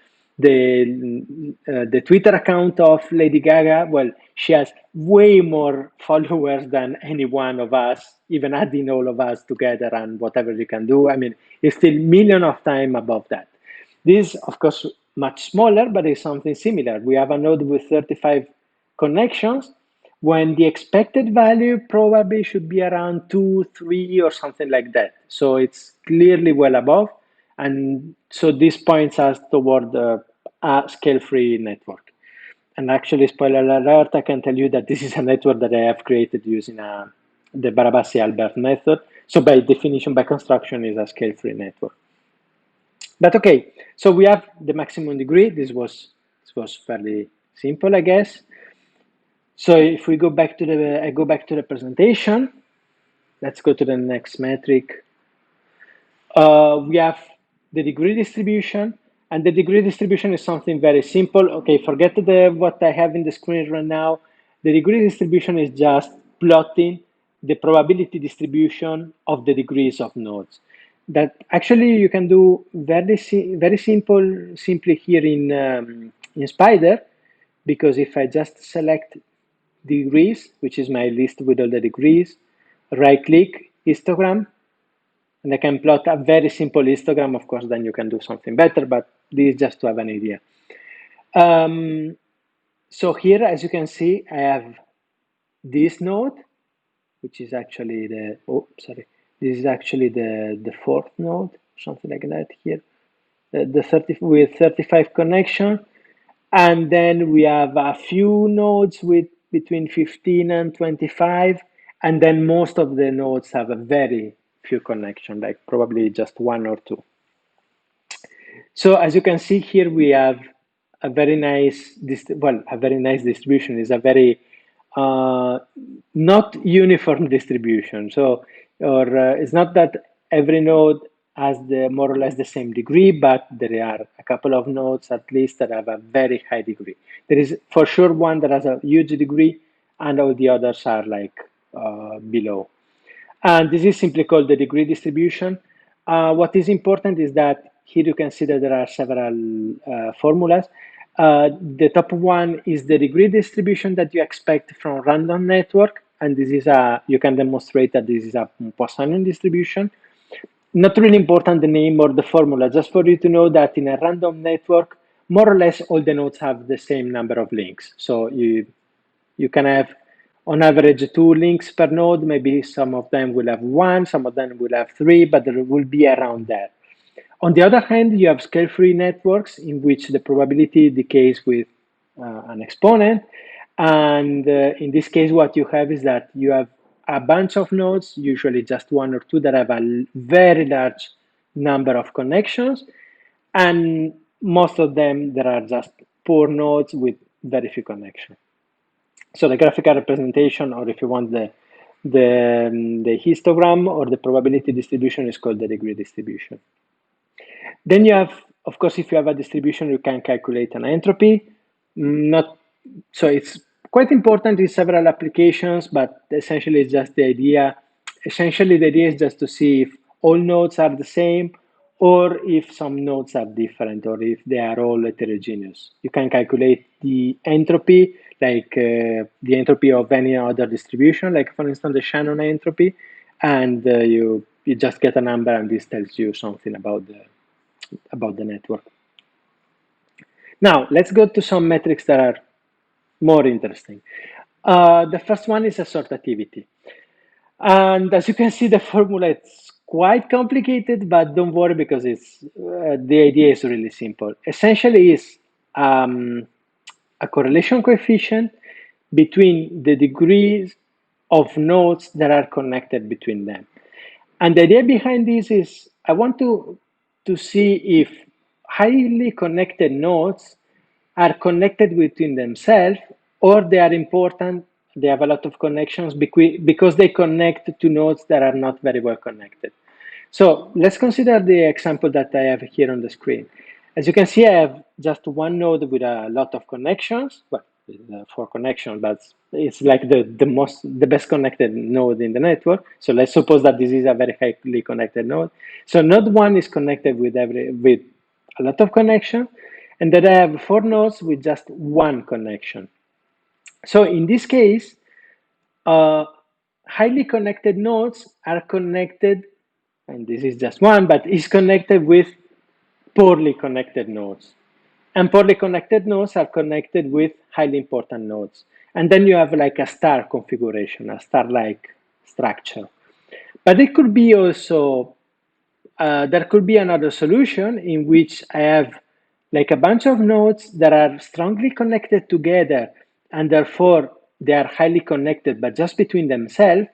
S1: Twitter account of Lady Gaga, well, she has way more followers than any one of us, even adding all of us together and whatever you can do. I mean, it's still million of times above that. This, of course, much smaller, but it's something similar. We have a node with 35 connections when the expected value probably should be around 2, 3, or something like that. So it's clearly well above. And so this points us toward a scale-free network. And actually, spoiler alert, I can tell you that this is a network that I have created using the Barabasi-Albert method. So by definition, by construction, is a scale-free network. But okay, so we have the maximum degree. This was fairly simple, I guess. So if we go back to I go back to the presentation. Let's go to the next metric. We have the degree distribution, and the degree distribution is something very simple. Okay, forget what I have in the screen right now. The degree distribution is just plotting the probability distribution of the degrees of nodes. That actually you can do very simply here in Spider, because if I just select degrees, which is my list with all the degrees, right click, histogram, and I can plot a very simple histogram. Of course, then you can do something better, but this is just to have an idea. So here, as you can see, I have this node, which is actually this is actually the fourth node, something like that here, the 30 with 35 connection. And then we have a few nodes with between 15 and 25. And then most of the nodes have a very few connection, like probably just one or two. So as you can see here, we have a very nice, a very nice distribution. Is a very uh, not uniform distribution. So, or it's not that every node has the more or less the same degree, but there are a couple of nodes at least that have a very high degree. There is for sure one that has a huge degree, and all the others are like below. And this is simply called the degree distribution. What is important is that here you can see that there are several formulas. The top one is the degree distribution that you expect from random network. And this is you can demonstrate that this is a Poissonian distribution. Not really important the name or the formula, just for you to know that in a random network, more or less all the nodes have the same number of links. So you can have, on average, 2 links per node. Maybe some of them will have one, some of them will have three, but there will be around that. On the other hand, you have scale-free networks in which the probability decays with an exponent. And in this case, what you have is that you have a bunch of nodes, usually just one or two, that have a very large number of connections. And most of them, there are just poor nodes with very few connections. So the graphical representation, or if you want the histogram or the probability distribution, is called the degree distribution. Then you have, of course, if you have a distribution, you can calculate an entropy. Not so it's quite important in several applications, but essentially it's just the idea. Essentially, the idea is just to see if all nodes are the same, or if some nodes are different, or if they are all heterogeneous. You can calculate the entropy, like the entropy of any other distribution, like for instance the Shannon entropy, and you just get a number, and this tells you something about the network. Now, let's go to some metrics that are more interesting. The first one is assortativity. And as you can see, the formula is quite complicated, but don't worry because the idea is really simple. Essentially, is a correlation coefficient between the degrees of nodes that are connected between them. And the idea behind this is I want to see if highly connected nodes are connected between themselves, or they are important, they have a lot of connections because they connect to nodes that are not very well connected. So let's consider the example that I have here on the screen. As you can see, I have just one node with a lot of connections. Well, 4 connections, but it's like the best connected node in the network. So let's suppose that this is a very highly connected node. So node one is connected with a lot of connection, and then I have 4 nodes with just one connection. So in this case, highly connected nodes are connected, and this is just one, but is connected with poorly connected nodes. And poorly connected nodes are connected with highly important nodes. And then you have like a star configuration, a star-like structure. But it could be also, there could be another solution in which I have like a bunch of nodes that are strongly connected together, and therefore they are highly connected, but just between themselves.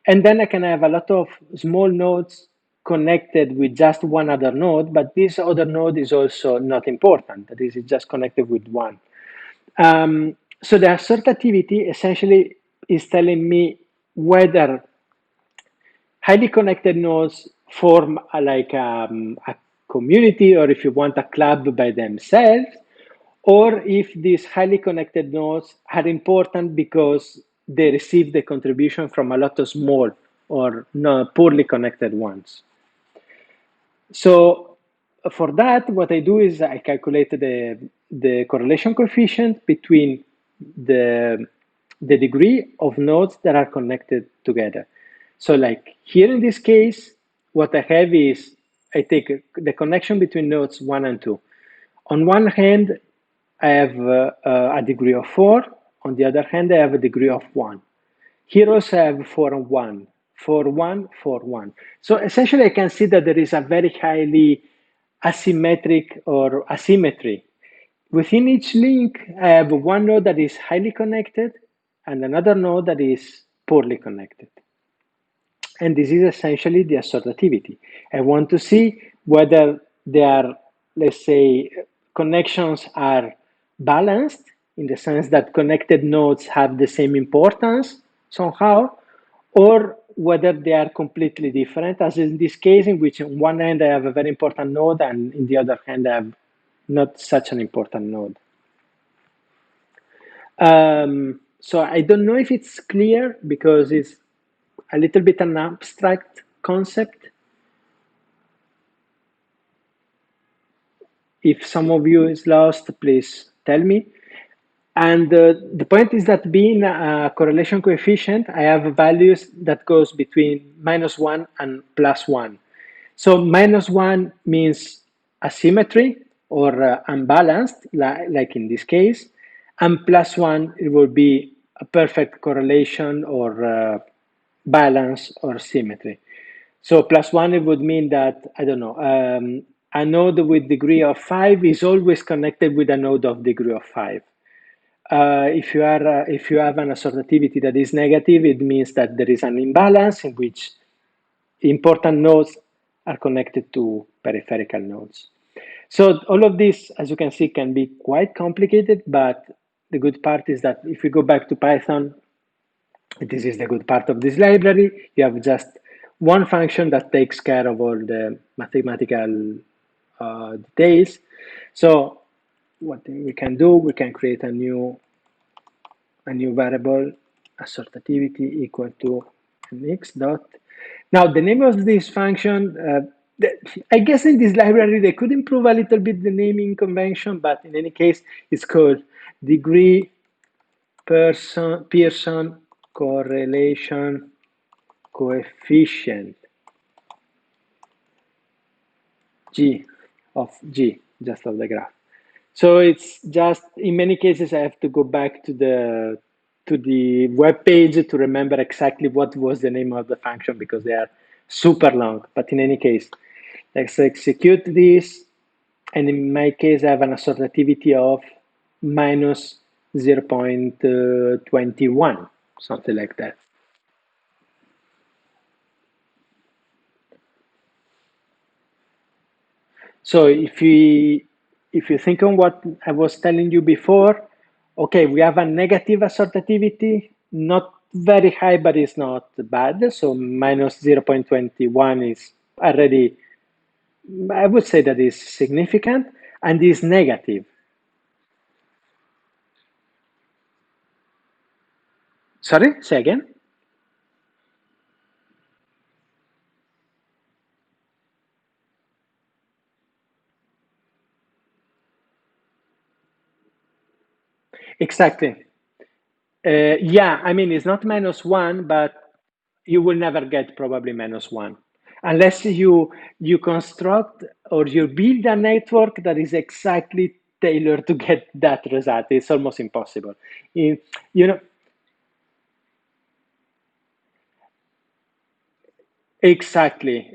S1: And then I can have a lot of small nodes connected with just one other node, but this other node is also not important. That is, it's just connected with one. So the assortativity essentially is telling me whether highly connected nodes form a community, or if you want, a club by themselves, or if these highly connected nodes are important because they receive the contribution from a lot of small or poorly connected ones. So for that, what I do is I calculate the correlation coefficient between the, the degree of nodes that are connected together. So like here in this case, what I have is I take the connection between nodes 1 and 2. On one hand, I have a degree of 4. On the other hand, I have a degree of 1. Here also I have 4 and 1, 4, 1, 4, 1. So essentially I can see that there is a very highly asymmetric or asymmetry Within each link, I have one node that is highly connected and another node that is poorly connected. And this is essentially the assortativity. I want to see whether their, let's say, connections are balanced in the sense that connected nodes have the same importance somehow, or whether they are completely different, as in this case, in which on one hand I have a very important node and in the other hand I have not such an important node. So I don't know if it's clear because it's a little bit an abstract concept. If some of you is lost, please tell me. And the point is that being a correlation coefficient, I have values that goes between -1 and +1. So -1 means asymmetry or unbalanced, like in this case, and +1 it will be a perfect correlation or balance or symmetry. So +1 it would mean that, I don't know, a node with degree of 5 is always connected with a node of degree of 5. If you have an assortativity that is negative, it means that there is an imbalance in which important nodes are connected to peripheral nodes. So all of this, as you can see, can be quite complicated, but the good part is that if we go back to Python, this is the good part of this library. You have just one function that takes care of all the mathematical details. So what we can do, we can create a new variable, assortativity equal to mx dot. Now the name of this function, I guess in this library they could improve a little bit the naming convention, but in any case, it's called degree Pearson correlation coefficient G just of the graph. So it's just, in many cases, I have to go back to the web page to remember exactly what was the name of the function because they are super long. But in any case, let's execute this. And in my case, I have an assortativity of minus 0.21, something like that. So if you think on what I was telling you before, okay, we have a negative assortativity, not very high, but it's not bad. So minus 0.21 is already, I would say that is significant and is negative. Sorry, say again. Exactly. Yeah, I mean, it's not -1, but you will never get probably -1 unless you construct or you build a network that is exactly tailored to get that result. It's almost impossible. In, you know, exactly.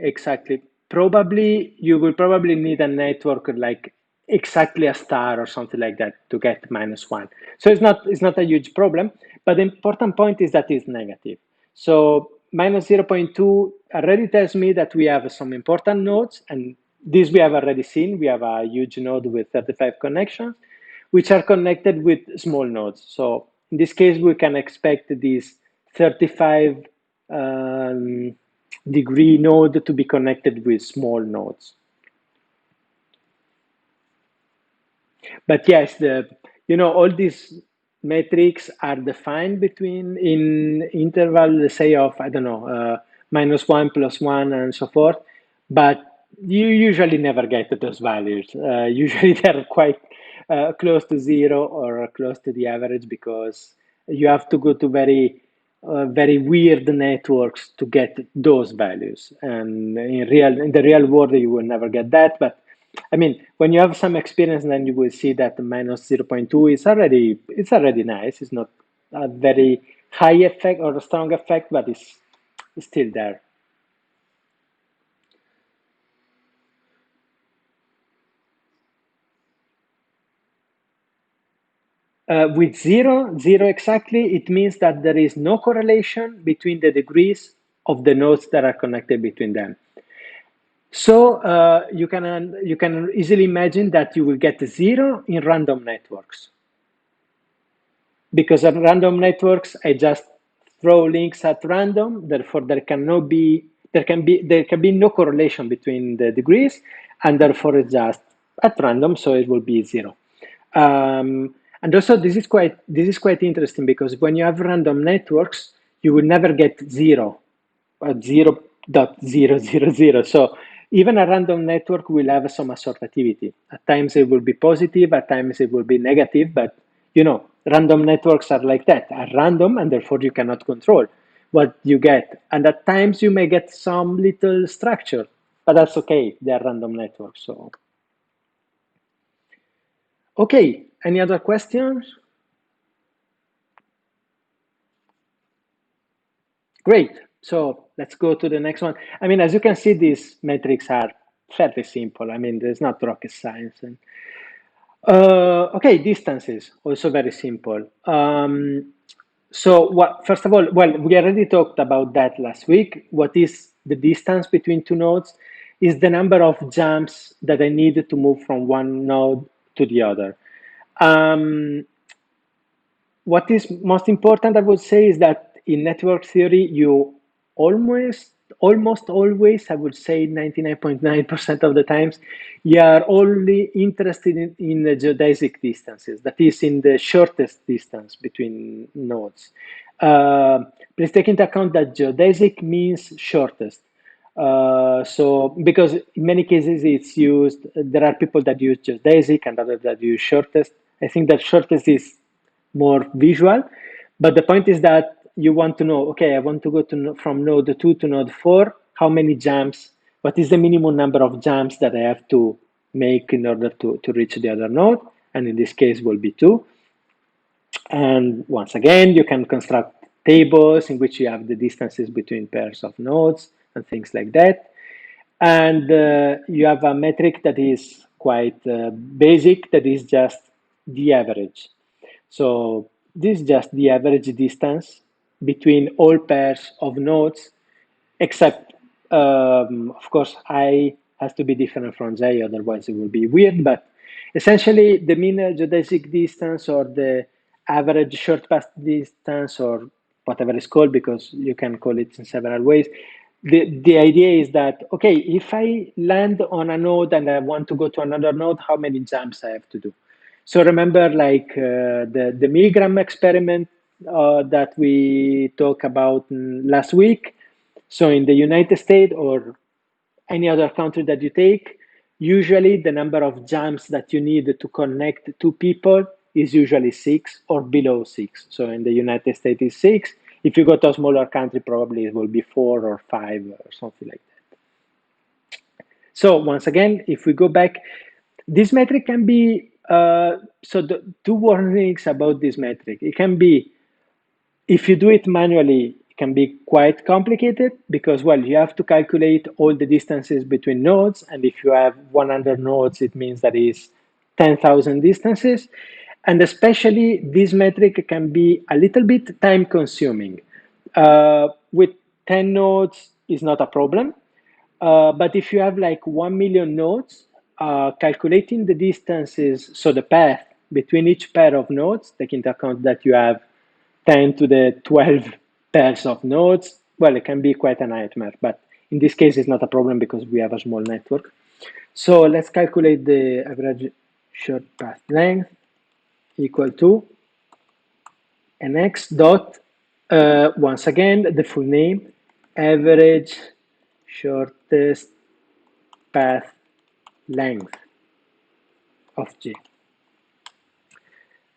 S1: Probably you will probably need a network like exactly a star or something like that to get -1. So it's not a huge problem, but the important point is that it's negative. So minus 0.2 already tells me that we have some important nodes, and this we have already seen. We have a huge node with 35 connections, which are connected with small nodes. So in this case, we can expect these 35 degree node to be connected with small nodes. But yes, all these metrics are defined between in interval, let's say of, I don't know, -1, +1, and so forth. But you usually never get to those values. Usually they're quite close to zero or close to the average because you have to go to very weird networks to get those values. And in the real world, you will never get that. But I mean, when you have some experience, then you will see that minus 0.2 is already nice. It's not a very high effect or a strong effect, but it's still there. With zero exactly, it means that there is no correlation between the degrees of the nodes that are connected between them. So you can easily imagine that you will get zero in random networks, because in random networks I just throw links at random. Therefore, there can be no correlation between the degrees, and therefore it's just at random, so it will be zero. And also, this is quite interesting, because when you have random networks, you will never get zero at 0.000. So even a random network will have some assortativity. At times it will be positive, at times it will be negative, but random networks are like that, are random, and therefore you cannot control what you get. And at times you may get some little structure, but that's okay. They are random networks. So, okay, any other questions? Great. So let's go to the next one. I mean, as you can see, these metrics are fairly simple. I mean, there's not rocket science. Okay, distances, also very simple. So first of all, well, we already talked about that last week. What is the distance between two nodes? Is the number of jumps that I need to move from one node to the other. Um, what is most important, I would say, is that in network theory, you almost always, I would say 99.9% of the times, you are only interested in the geodesic distances, that is, in the shortest distance between nodes. Please take into account that geodesic means shortest. So, because in many cases it's used, there are people that use geodesic and others that use shortest. I think that shortest is more visual, but the point is that you want to know, okay, I want to go from node 2 to node 4, how many jumps, what is the minimum number of jumps that I have to make in order to reach the other node, and in this case will be 2. And once again, you can construct tables in which you have the distances between pairs of nodes and things like that. And you have a metric that is quite basic, that is just the average. So this is just the average distance between all pairs of nodes, except, of course, I has to be different from J, otherwise it will be weird. But essentially, the mean geodesic distance, or the average short path distance, or whatever it's called, because you can call it in several ways. The idea is that, okay, if I land on a node and I want to go to another node, how many jumps I have to do? So remember, like the Milgram experiment that we talked about last week. So in the United States or any other country that you take, usually the number of jumps that you need to connect two people is usually 6 or below 6. So in the United States is 6. If you go to a smaller country, probably it will be 4 or 5 or something like that. So once again, if we go back, this metric can be, so the two warnings about this metric. It can be, if you do it manually, it can be quite complicated, because, well, you have to calculate all the distances between nodes. And if you have 100 nodes, it means that is 10,000 distances. And especially this metric can be a little bit time consuming. With 10 nodes is not a problem. But if you have like 1 million nodes, calculating the distances, so the path between each pair of nodes, take into account that you have 10 to the 12 pairs of nodes, well, it can be quite a nightmare. But in this case, it's not a problem because we have a small network. So let's calculate the average short path length equal to nx dot, once again, the full name, average shortest path length of G.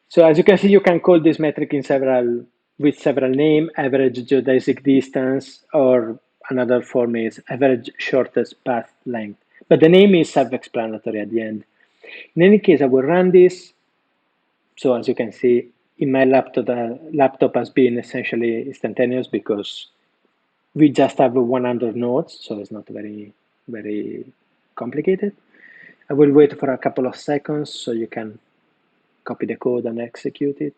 S1: So as you can see, you can call this metric with several names: average geodesic distance, or another form is average shortest path length. But the name is self-explanatory at the end. In any case, I will run this. So as you can see, in my laptop, the laptop has been essentially instantaneous, because we just have 100 nodes, so it's not very, very complicated. I will wait for a couple of seconds so you can copy the code and execute it.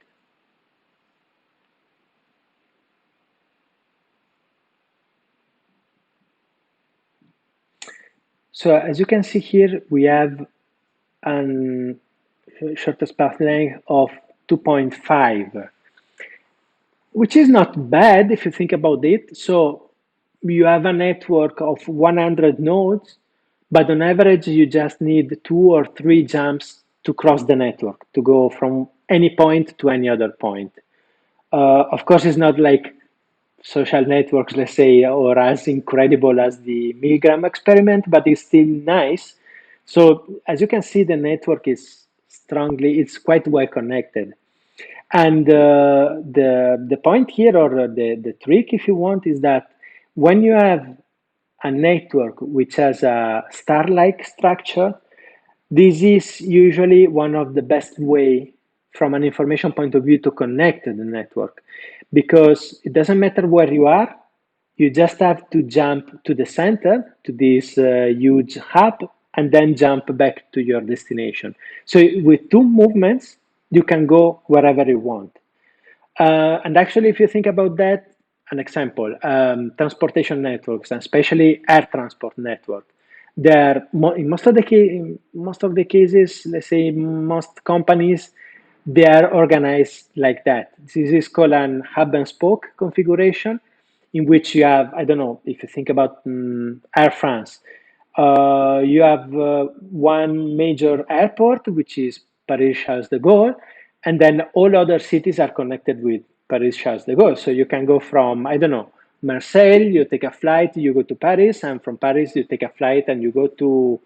S1: So as you can see here, we have an shortest path length of 2.5, which is not bad if you think about it. So you have a network of 100 nodes, but on average, you just need 2 or 3 jumps to cross the network, to go from any point to any other point. Of course, it's not like social networks, let's say, or as incredible as the Milgram experiment, but it's still nice. So as you can see, the network is it's quite well connected. And the point here, or the trick, if you want, is that when you have a network which has a star-like structure, this is usually one of the best way from an information point of view to connect to the network, because it doesn't matter where you are, you just have to jump to the center, to this huge hub, and then jump back to your destination. So with 2 movements, you can go wherever you want. And actually, if you think about that, an example, transportation networks, and especially air transport network, they're in most of the cases, let's say most companies, they are organized like that. This is called an hub and spoke configuration, in which you have, I don't know, if you think about Air France, you have one major airport, which is Paris Charles de Gaulle, and then all other cities are connected with Paris Charles de Gaulle. So you can go from, I don't know, Marseille, you take a flight, you go to Paris, and from Paris you take a flight and you go to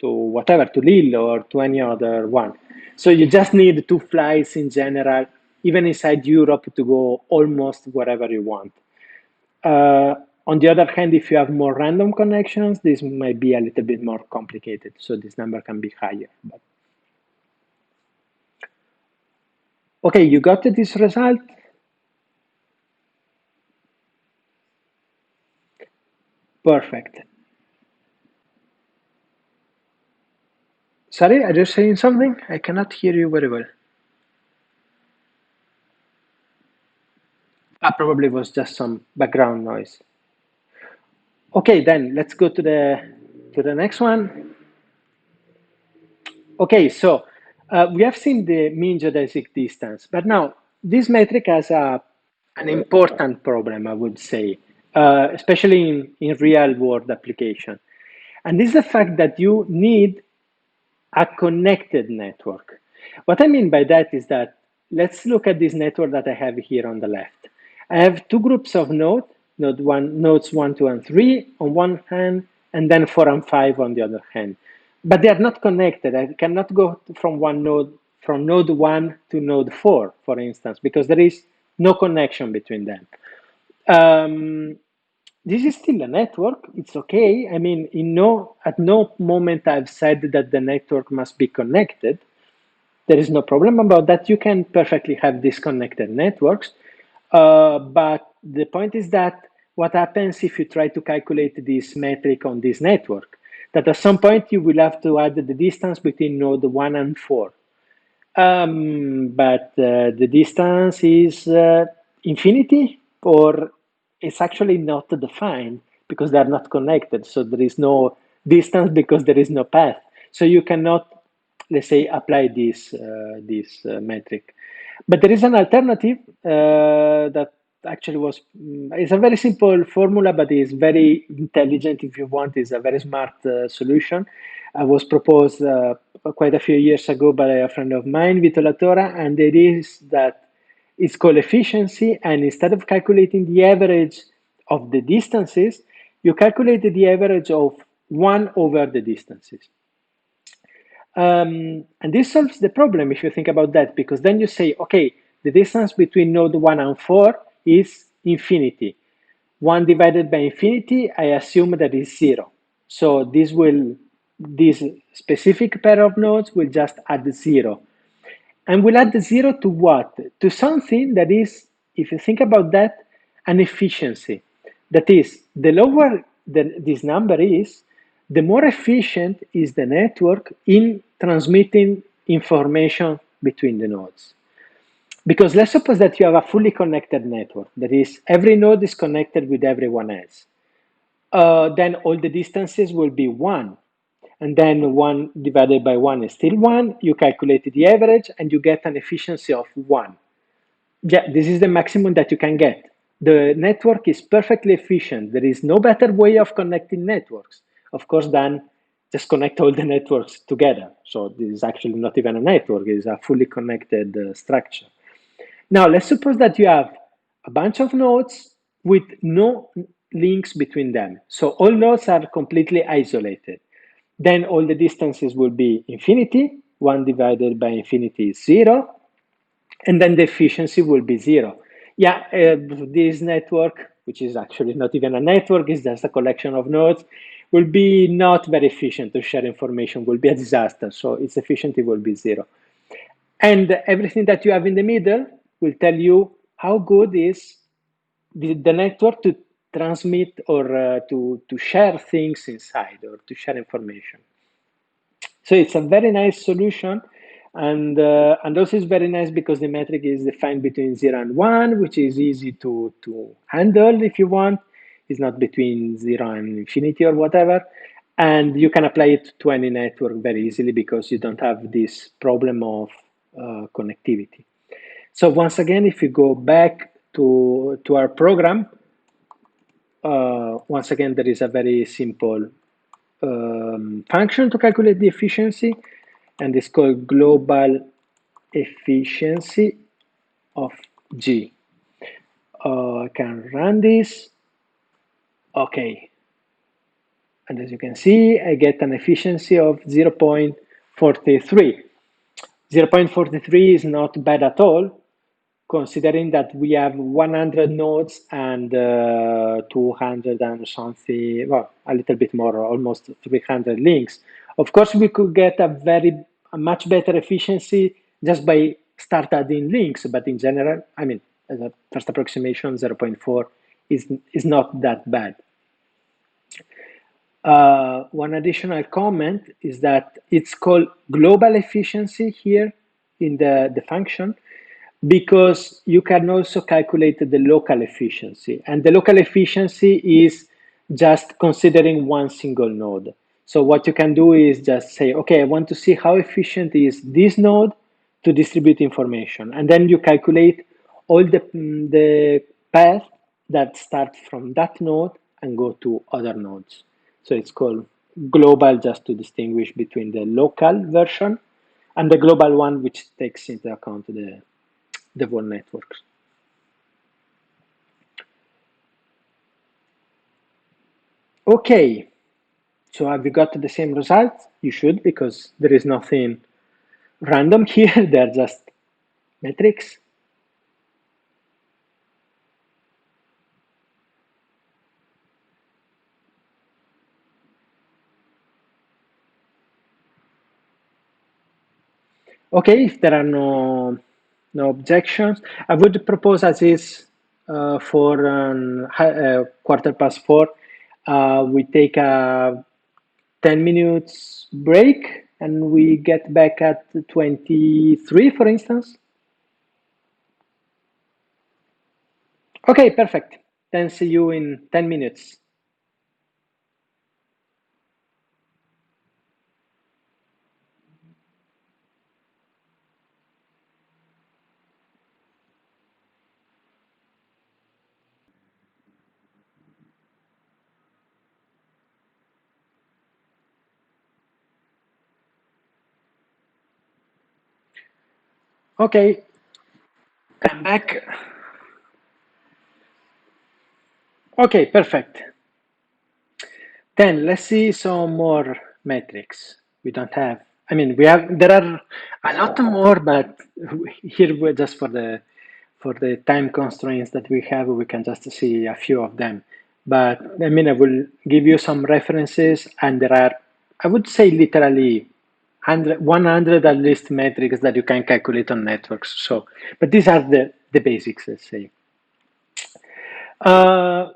S1: whatever, to Lille or to any other one. So you just need 2 flights in general, even inside Europe, to go almost wherever you want. On the other hand, if you have more random connections, this might be a little bit more complicated. So this number can be higher. But okay, you got this result? Perfect. Sorry, are you saying something? I cannot hear you very well. Probably was just some background noise. Okay, then let's go to the next one. Okay, so we have seen the mean geodesic distance, but now this metric has an important problem, I would say, especially in real world application. And this is the fact that you need a connected network. What I mean by that is that, let's look at this network that I have here on the left. I have 2 groups of nodes, nodes 1, 2, and 3 on one hand, and then 4 and 5 on the other hand. But they are not connected. I cannot go from node 1 to node 4, for instance, because there is no connection between them. This is still a network. It's okay. I mean, at no moment I've said that the network must be connected. There is no problem about that. You can perfectly have disconnected networks. But the point is that what happens if you try to calculate this metric on this network? That at some point you will have to add the distance between node 1 and 4. But the distance is infinity, or it's actually not defined because they are not connected. So there is no distance because there is no path. So you cannot, let's say, apply this metric. But there is an alternative that actually it's a very simple formula, but it's very intelligent if you want. It's a very smart solution. Was proposed quite a few years ago by a friend of mine, Vito Latora, and it is that it's called efficiency, and instead of calculating the average of the distances, you calculate the average of 1 over the distances. And this solves the problem if you think about that, because then you say, okay, the distance between node 1 and 4 is infinity. 1 divided by infinity, I assume that is 0. So this specific pair of nodes will just add 0. And we'll add the 0 to what? To something that is, if you think about that, an efficiency. That is, the lower this number is, the more efficient is the network in transmitting information between the nodes. Because let's suppose that you have a fully connected network. That is, every node is connected with everyone else. Then all the distances will be 1. And then 1 divided by 1 is still 1. You calculate the average and you get an efficiency of 1. Yeah, this is the maximum that you can get. The network is perfectly efficient. There is no better way of connecting networks, of course, than just connect all the networks together. So this is actually not even a network, it is a fully connected structure. Now, let's suppose that you have a bunch of nodes with no links between them. So all nodes are completely isolated. Then all the distances will be infinity. 1 divided by infinity is 0. And then the efficiency will be 0. Yeah, this network, which is actually not even a network, is just a collection of nodes, will be not very efficient to share information, will be a disaster. So its efficiency will be 0. And everything that you have in the middle will tell you how good is the network to transmit or to share things inside or to share information. So it's a very nice solution. And also it's very nice because the metric is defined between 0 and 1, which is easy to handle if you want. It's not between 0 and infinity or whatever. And you can apply it to any network very easily because you don't have this problem of connectivity. So once again, if you go back to our program, once again, there is a very simple function to calculate the efficiency, and it's called global efficiency of G. I can run this. Okay. And as you can see, I get an efficiency of 0.43. 0.43 is not bad at all, considering that we have 100 nodes and 200 and something, well, a little bit more, almost 300 links. Of course, we could get a much better efficiency just by start adding links, but in general, I mean, as a first approximation, 0.4 is not that bad. One additional comment is that it's called global efficiency here in the function, because you can also calculate the local efficiency. And the local efficiency is just considering one single node. So what you can do is just say, okay, I want to see how efficient is this node to distribute information. And then you calculate all the path that start from that node and go to other nodes. So it's called global just to distinguish between the local version and the global one, which takes into account the whole networks. Okay, so have you got the same result? You should, because there is nothing random here, they're just metrics. Okay, if there are no objections, I would propose as is for 4:15, we take a 10 minutes break and we get back at 23, for instance. Okay, perfect. Then see you in 10 minutes. Okay, I'm back. Okay, perfect. Then let's see some more metrics. We don't have, I mean, there are a lot more, but here we're just for the time constraints that we have, we can just see a few of them. But I mean, I will give you some references, and there are, I would say, literally 100 at least metrics that you can calculate on networks. So, but these are the basics, let's say. Uh,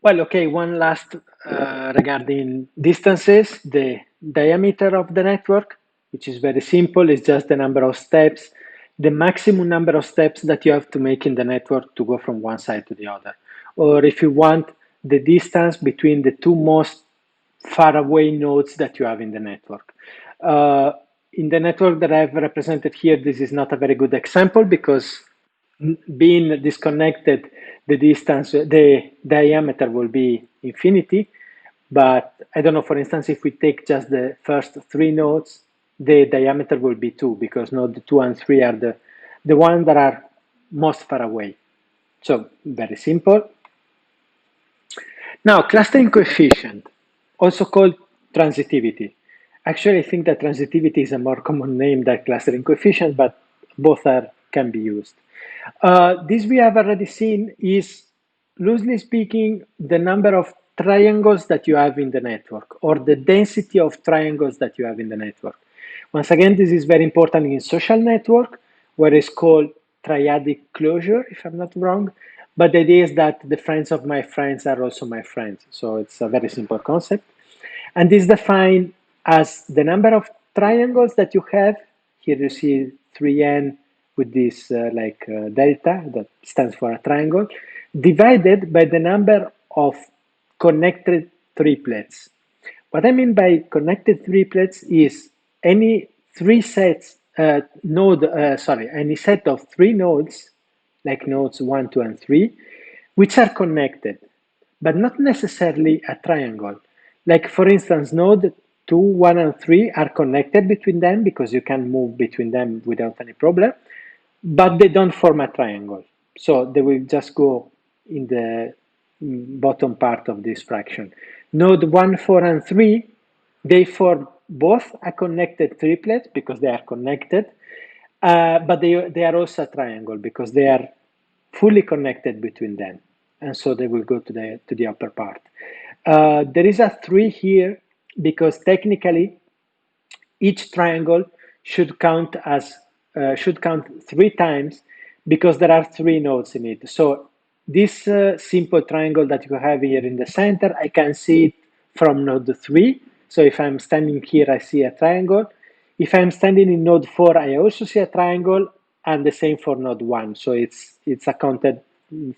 S1: well, okay, one last regarding distances, the diameter of the network, which is very simple, is just the number of steps the maximum number of steps that you have to make in the network to go from one side to the other. Or if you want the distance between the two most far away nodes that you have in the network. Uh, in the network that I've represented here, this is not a very good example because being disconnected, the distance, the diameter will be infinity. But I don't know, for instance, if we take just the first three nodes, the diameter will be 2 because node 2 and 3 are the ones that are most far away. So very simple. Now, clustering coefficient, also called transitivity. Actually, I think that transitivity is a more common name than clustering coefficient, but both can be used. This we have already seen is, loosely speaking, the number of triangles that you have in the network, or the density of triangles that you have in the network. Once again, this is very important in social network, where it's called triadic closure, if I'm not wrong. But the idea is that the friends of my friends are also my friends. So it's a very simple concept. And is defined as the number of triangles that you have. Here you see 3n with this delta that stands for a triangle, divided by the number of connected triplets. What I mean by connected triplets is any three sets any set of three nodes, like nodes 1, 2, and 3, which are connected, but not necessarily a triangle. Like for instance, node 2, 1, and 3 are connected between them because you can move between them without any problem, but they don't form a triangle. So they will just go in the bottom part of this fraction. Node 1, 4, and 3, they form both a connected triplet because they are connected, but they are also a triangle because they are fully connected between them. And so they will go to the upper part. There is a 3 here because technically each triangle should count should count 3 times because there are 3 nodes in it. So this simple triangle that you have here in the center, I can see it from node 3. So if I'm standing here, I see a triangle. If I'm standing in node 4, I also see a triangle, and the same for node 1. So it's accounted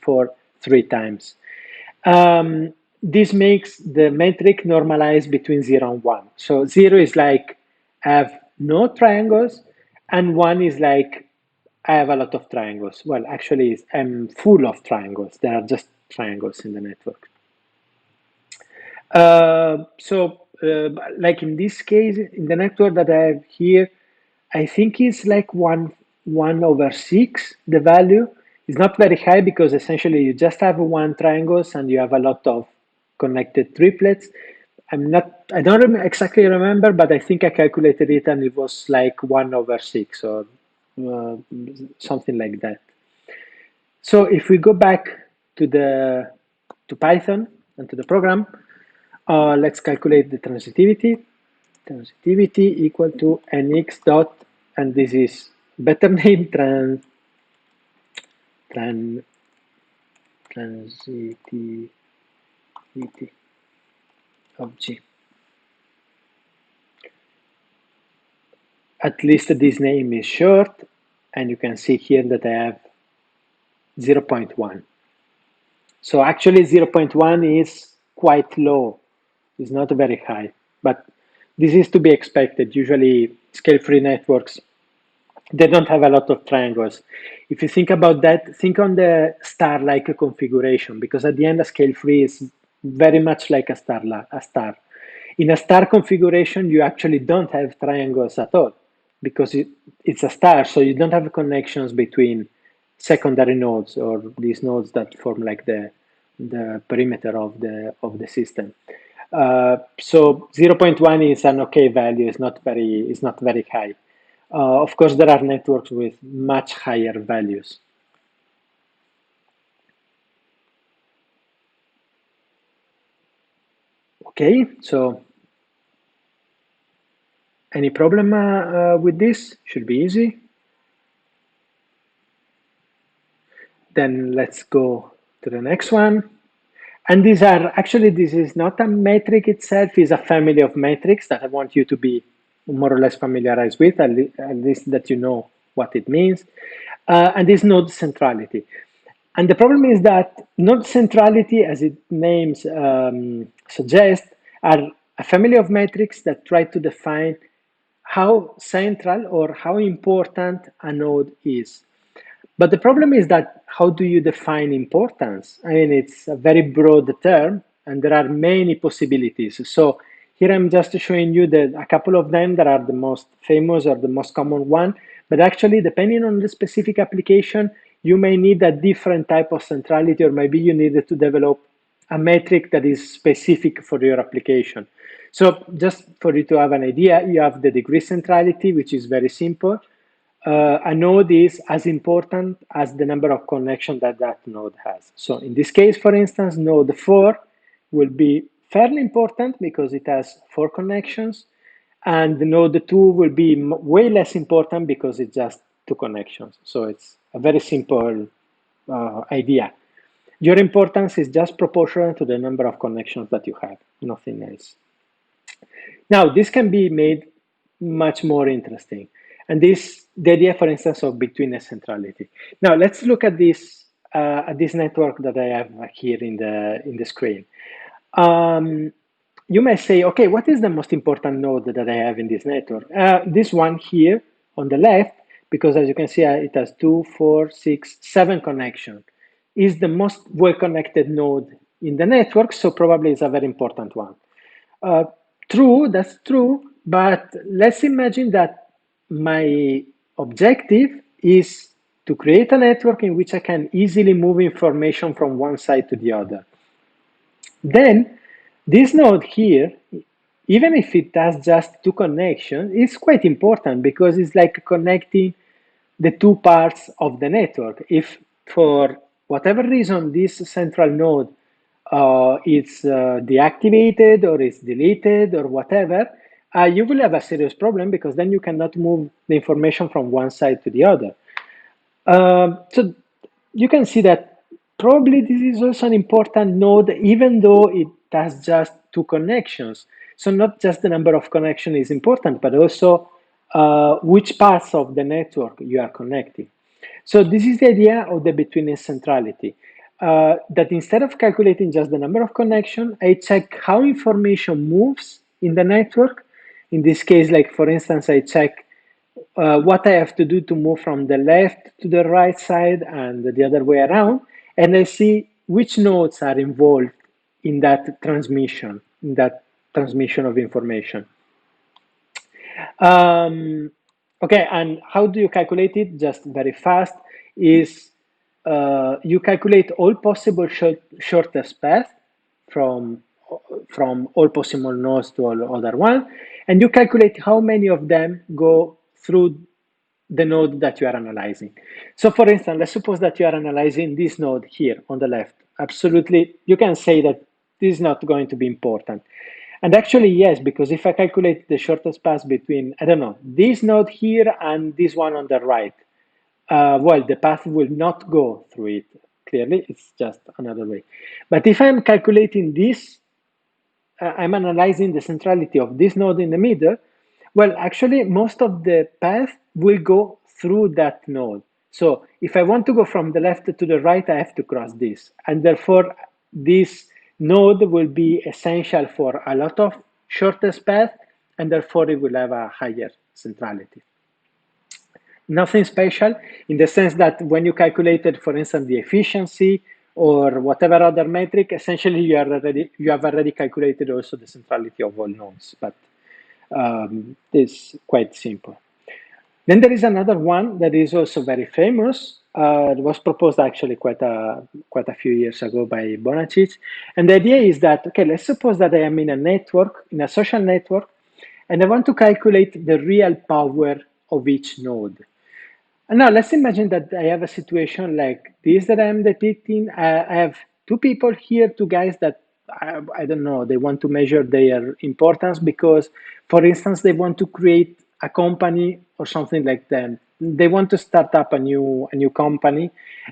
S1: for 3 times. This makes the metric normalize between 0 and 1. So 0 is like I have no triangles, and 1 is like I have a lot of triangles. Well, actually, I'm full of triangles. There are just triangles in the network. Like in this case, in the network that I have here, I think it's like 1/6. The value is not very high because essentially you just have one triangles and you have a lot of connected triplets. I don't exactly remember, but I think I calculated it and it was like 1/6 or uh, something like that. So if we go back to Python and to the program, let's calculate the transitivity. Transitivity equal to nx dot, and this is better name, transitivity of G. At least this name is short, and you can see here that I have 0.1. So actually 0.1 is quite low. It's not very high, but this is to be expected. Usually scale-free networks, they don't have a lot of triangles. If you think about that, think on the star-like configuration, because at the end, a scale-free is very much like a star. In a star configuration, you actually don't have triangles at all, because it's a star, so you don't have connections between secondary nodes or these nodes that form like the perimeter of the system. So 0.1 is an okay value. It's not very high. Of course, there are networks with much higher values. Okay, so any problem with this? Should be easy. Then let's go to the next one. And these are actually, this is not a metric itself, it's a family of metrics that I want you to be more or less familiarized with, at least that you know what it means, and this node centrality. And the problem is that node centrality, as its names suggest, are a family of metrics that try to define how central or how important a node is. But the problem is that how do you define importance? I mean, it's a very broad term and there are many possibilities. So here I'm just showing you a couple of them that are the most famous or the most common one. But actually, depending on the specific application, you may need a different type of centrality, or maybe you needed to develop a metric that is specific for your application. So just for you to have an idea, you have the degree centrality, which is very simple. A node is as important as the number of connections that that node has. So in this case, for instance, node 4 will be fairly important because it has 4 connections, and the node 2 will be way less important because it's just 2 connections. So it's a very simple idea. Your importance is just proportional to the number of connections that you have, nothing else. Now, this can be made much more interesting. And the idea, for instance, of betweenness centrality. Now, let's look at this network that I have here in the screen. You may say, okay, what is the most important node that I have in this network? This one here on the left, because as you can see, it has 2, 4, 6, 7 connections, is the most well-connected node in the network, so probably it's a very important one. True, that's true, but let's imagine that my objective is to create a network in which I can easily move information from one side to the other. Then this node here, even if it has just 2 connections, it's quite important because it's like connecting the 2 parts of the network. If for whatever reason this central node is deactivated or is deleted or whatever, you will have a serious problem because then you cannot move the information from one side to the other. So you can see that probably this is also an important node, even though it has just 2 connections. So not just the number of connections is important, but also which parts of the network you are connecting. So this is the idea of the betweenness centrality, that instead of calculating just the number of connections, I check how information moves in the network. In this case, like for instance, I check what I have to do to move from the left to the right side and the other way around, and I see which nodes are involved in that transmission of information. Okay, and how do you calculate it? Just very fast is you calculate all possible shortest path from all possible nodes to all other one, and you calculate how many of them go through the node that you are analyzing. So for instance, let's suppose that you are analyzing this node here on the left. Absolutely, you can say that this is not going to be important. And actually, yes, because if I calculate the shortest path between, I don't know, this node here and this one on the right, well, the path will not go through it. Clearly, it's just another way. But if I'm calculating this, I'm analyzing the centrality of this node in the middle, well, actually, most of the path will go through that node. So if I want to go from the left to the right, I have to cross this. And therefore, this node will be essential for a lot of shortest path, and therefore it will have a higher centrality. Nothing special in the sense that when you calculated, for instance, the efficiency or whatever other metric, essentially you have already calculated also the centrality of all nodes, but it's quite simple. Then there is another one that is also very famous. It was proposed actually quite a few years ago by Bonacic. And the idea is that, okay, let's suppose that I am in a network, in a social network, and I want to calculate the real power of each node. And now let's imagine that I have a situation like this that I'm depicting. I have 2 people here, 2 guys that I don't know, they want to measure their importance because, for instance, they want to create a company or something like that. They want to start up a new company.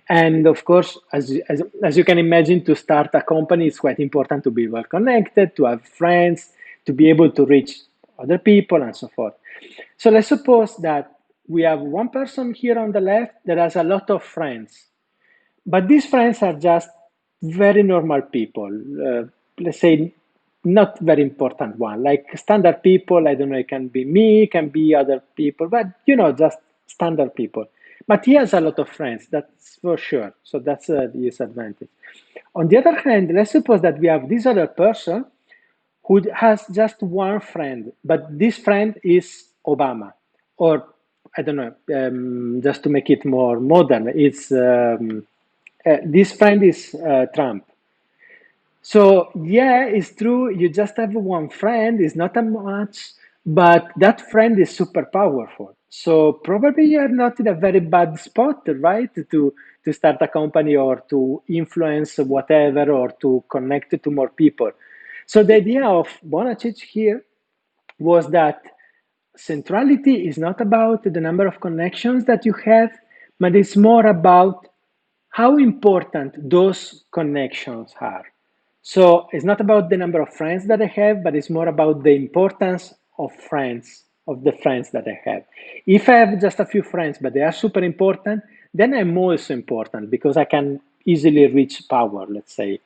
S1: And of course, as you can imagine, to start a company, it's quite important to be well connected, to have friends, to be able to reach other people and so forth. So let's suppose that we have one person here on the left that has a lot of friends, but these friends are just very normal people. Let's say not very important one, like standard people. I don't know, it can be me, it can be other people, but just standard people. But he has a lot of friends, that's for sure. So that's a disadvantage. On the other hand, let's suppose that we have this other person who has just one friend, but this friend is Obama, or I don't know, just to make it more modern, it's this friend is Trump. So yeah, it's true. You just have one friend. It's not a much, but that friend is super powerful. So probably you're not in a very bad spot, right? To start a company or to influence whatever or to connect to more people. So the idea of Bonacich here was that centrality is not about the number of connections that you have, but it's more about how important those connections are. So it's not about the number of friends that I have, but it's more about the importance of friends, of the friends that I have. If I have just a few friends, but they are super important, then I'm also important because I can easily reach power, let's say.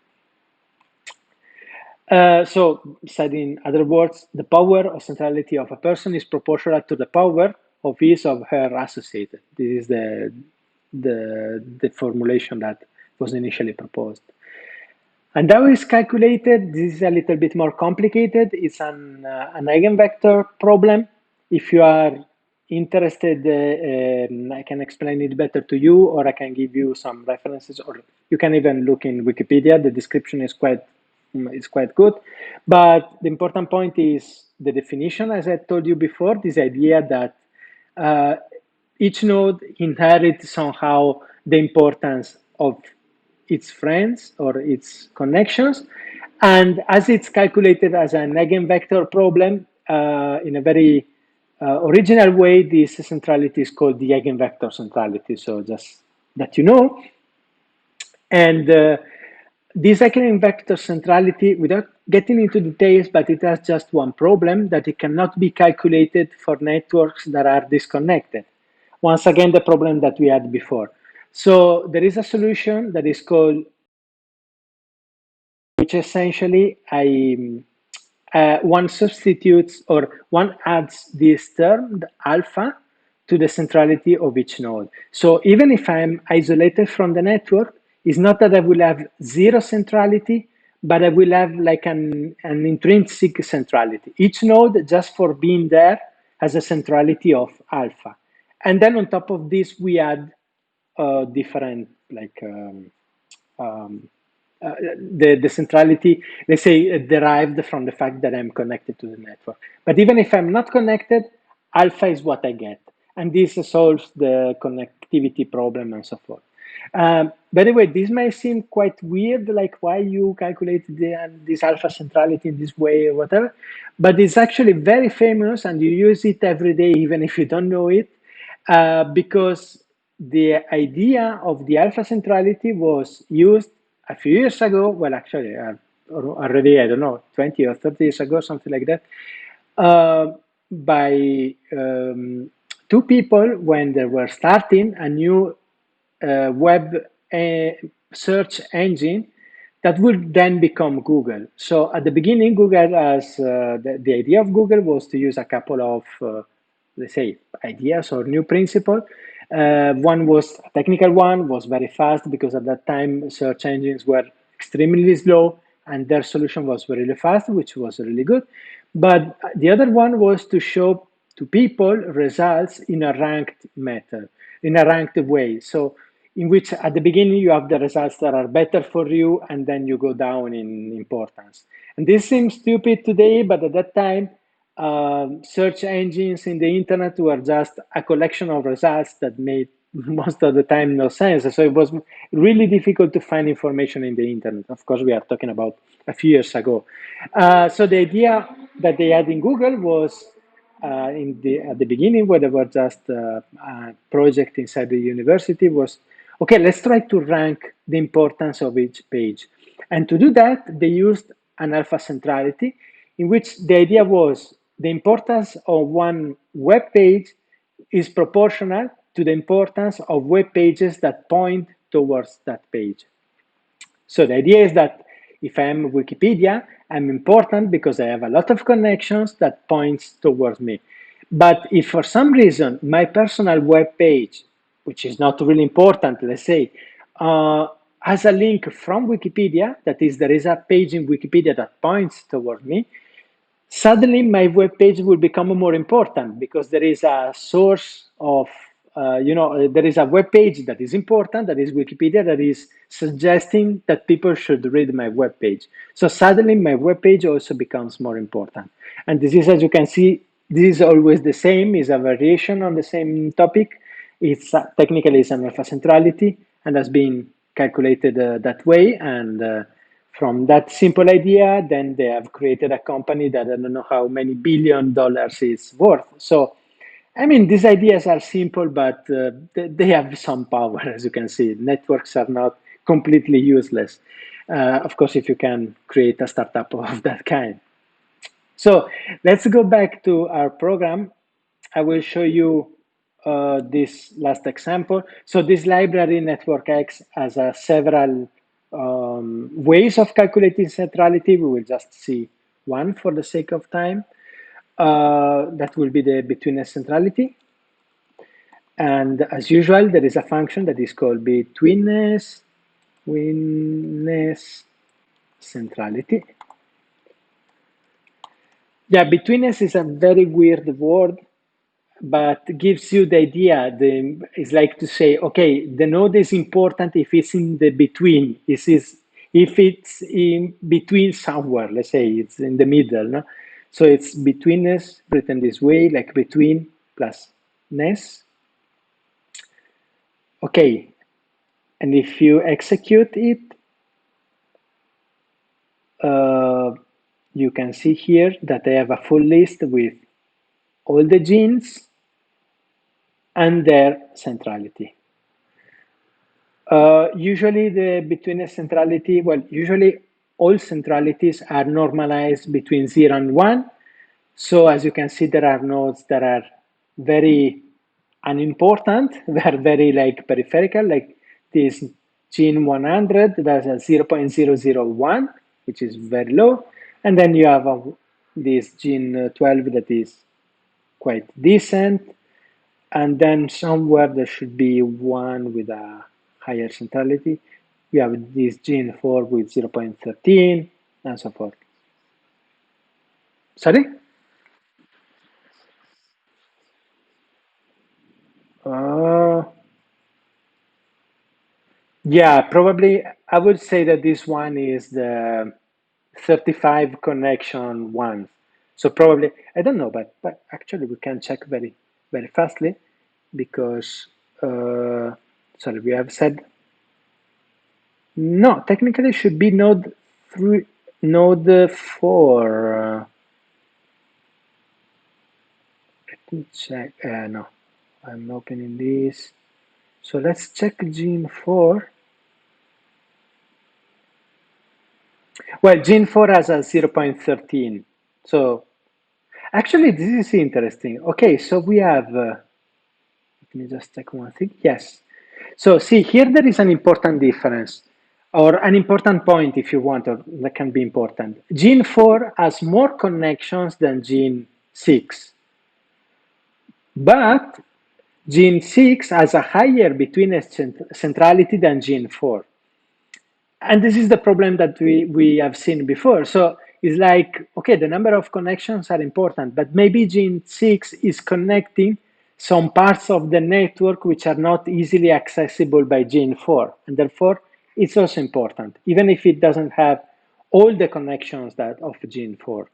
S1: So, said in other words, the power or centrality of a person is proportional to the power of his or her associate. This is the formulation that was initially proposed. And how is calculated? This is a little bit more complicated. It's an eigenvector problem. If you are interested, I can explain it better to you, or I can give you some references, or you can even look in Wikipedia. The description is quite good. But the important point is the definition, as I told you before, this idea that uh, each node inherits somehow the importance of its friends or its connections. And as it's calculated as an eigenvector problem, in a very original way, this centrality is called the eigenvector centrality. So just that you know. And this eigenvector centrality, without getting into details, but it has just one problem, that it cannot be calculated for networks that are disconnected. Once again, the problem that we had before. So there is a solution that is called, which essentially one substitutes or one adds this term, the alpha, to the centrality of each node. So even if I'm isolated from the network, it's not that I will have zero centrality, but I will have like an intrinsic centrality. Each node, just for being there, has a centrality of alpha. And then on top of this, we add different like um, the centrality, let's say, derived from the fact that I'm connected to the network. But even if I'm not connected, alpha is what I get. And this solves the connectivity problem and so forth. By the way, this may seem quite weird, like why you calculate this alpha centrality in this way or whatever, but it's actually very famous and you use it every day, even if you don't know it, because the idea of the alpha centrality was used a few years ago. Well, actually, already, I don't know, 20 or 30 years ago, something like that, uh, by two people when they were starting a new web search engine that would then become Google. So at the beginning, Google, as the idea of Google was to use a couple of, let's say, ideas or new principle. One was a technical one, was very fast because at that time search engines were extremely slow and their solution was really fast, which was really good. But the other one was to show to people results in a ranked method, in a ranked way. So in which at the beginning you have the results that are better for you and then you go down in importance. And this seems stupid today, but at that time, search engines in the internet were just a collection of results that made most of the time no sense. So it was really difficult to find information in the internet. Of course, we are talking about a few years ago. So the idea that they had in Google was at the beginning, where they were just a project inside the university, was okay, let's try to rank the importance of each page. And to do that, they used an alpha centrality, in which the idea was the importance of one web page is proportional to the importance of web pages that point towards that page. So the idea is that if I am Wikipedia, I'm important because I have a lot of connections that points towards me. But if for some reason my personal web page, which is not really important, let's say, has a link from Wikipedia, that is, there is a page in Wikipedia that points towards me, suddenly my web page will become more important because there is a source of, there is a web page that is important, that is Wikipedia, that is suggesting that people should read my web page. So suddenly my web page also becomes more important. And this is, as you can see, this is always the same, is a variation on the same topic. It's technically it's an alpha centrality and has been calculated that way. And from that simple idea, then they have created a company that I don't know how many $billion is worth. So, I mean, these ideas are simple, but they have some power, as you can see. Networks are not completely useless. Of course, if you can create a startup of that kind. So let's go back to our program. I will show you this last example. So this library network X has several ways of calculating centrality. We will just see one for the sake of time. That will be the betweenness centrality. And as usual, there is a function that is called betweenness centrality. Yeah, betweenness is a very weird word, but gives you the idea. It's like to say, okay, the node is important if it's in the between. If it's in between somewhere, let's say it's in the middle. No? So it's betweenness written this way, like between plus ness. Okay, and if you execute it, you can see here that I have a full list with all the genes and their centrality. Usually the betweenness centrality, well, usually all centralities are normalized between 0 and 1. So as you can see, there are nodes that are very unimportant, they are very like peripheral, like this gene 100, that's a 0.001, which is very low. And then you have this gene 12 that is quite decent. And then somewhere there should be one with a higher centrality. We have this gene 4 with 0.13 and so forth. Sorry? Uh, yeah, probably I would say that this one is the 35 connection one. So probably, I don't know, but actually we can check very fastly because, sorry, we have said no, technically it should be node 3, node 4. Let me check. No, I'm opening this. So let's check gene 4. Well, gene 4 has a 0.13. So actually, this is interesting. Okay, so we have, let me just check one thing. Yes. So see, here there is an important difference, or an important point if you want, or that can be important. Gene 4 has more connections than gene 6. But gene 6 has a higher betweenness centrality than gene 4. And this is the problem that we have seen before. So it's like, okay, the number of connections are important, but maybe gene 6 is connecting some parts of the network which are not easily accessible by gene 4. And therefore, it's also important, even if it doesn't have all the connections that of gene 4.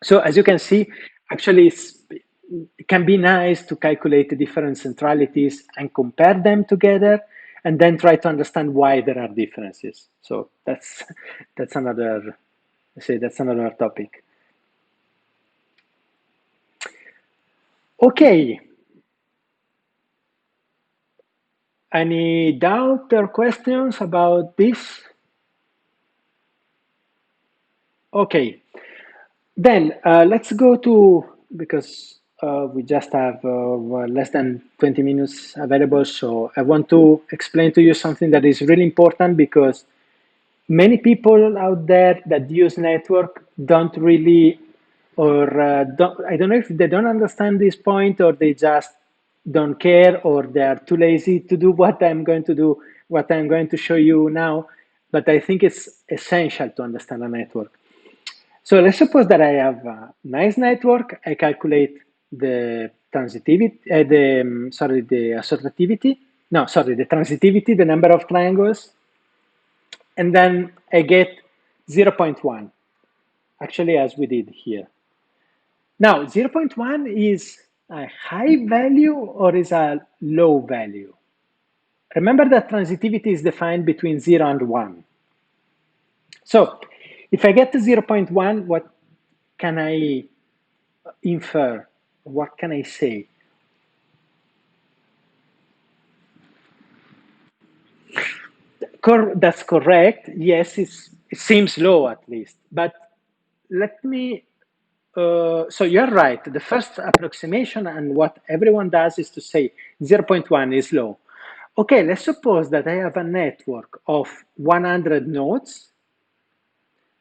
S1: So as you can see, actually it can be nice to calculate the different centralities and compare them together and then try to understand why there are differences. So that's another, let's say that's another topic. Okay. Any doubt or questions about this? Okay. Then let's go to, because we just have less than 20 minutes available, so I want to explain to you something that is really important because many people out there that use network don't really, or I don't know if they don't understand this point or they just don't care or they are too lazy to do what I'm going to do, what I'm going to show you now. But I think it's essential to understand a network. So let's suppose that I have a nice network. I calculate the transitivity, the associativity. No, sorry, the transitivity, the number of triangles, and then I get 0.1, actually, as we did here. Now, 0.1 is a high value or is a low value? Remember that transitivity is defined between 0 and 1. So if I get to 0.1, what can I infer? What can I say? That's correct. Yes, it seems low at least. But let me, so you're right. The first approximation and what everyone does is to say 0.1 is low. Okay, let's suppose that I have a network of 100 nodes.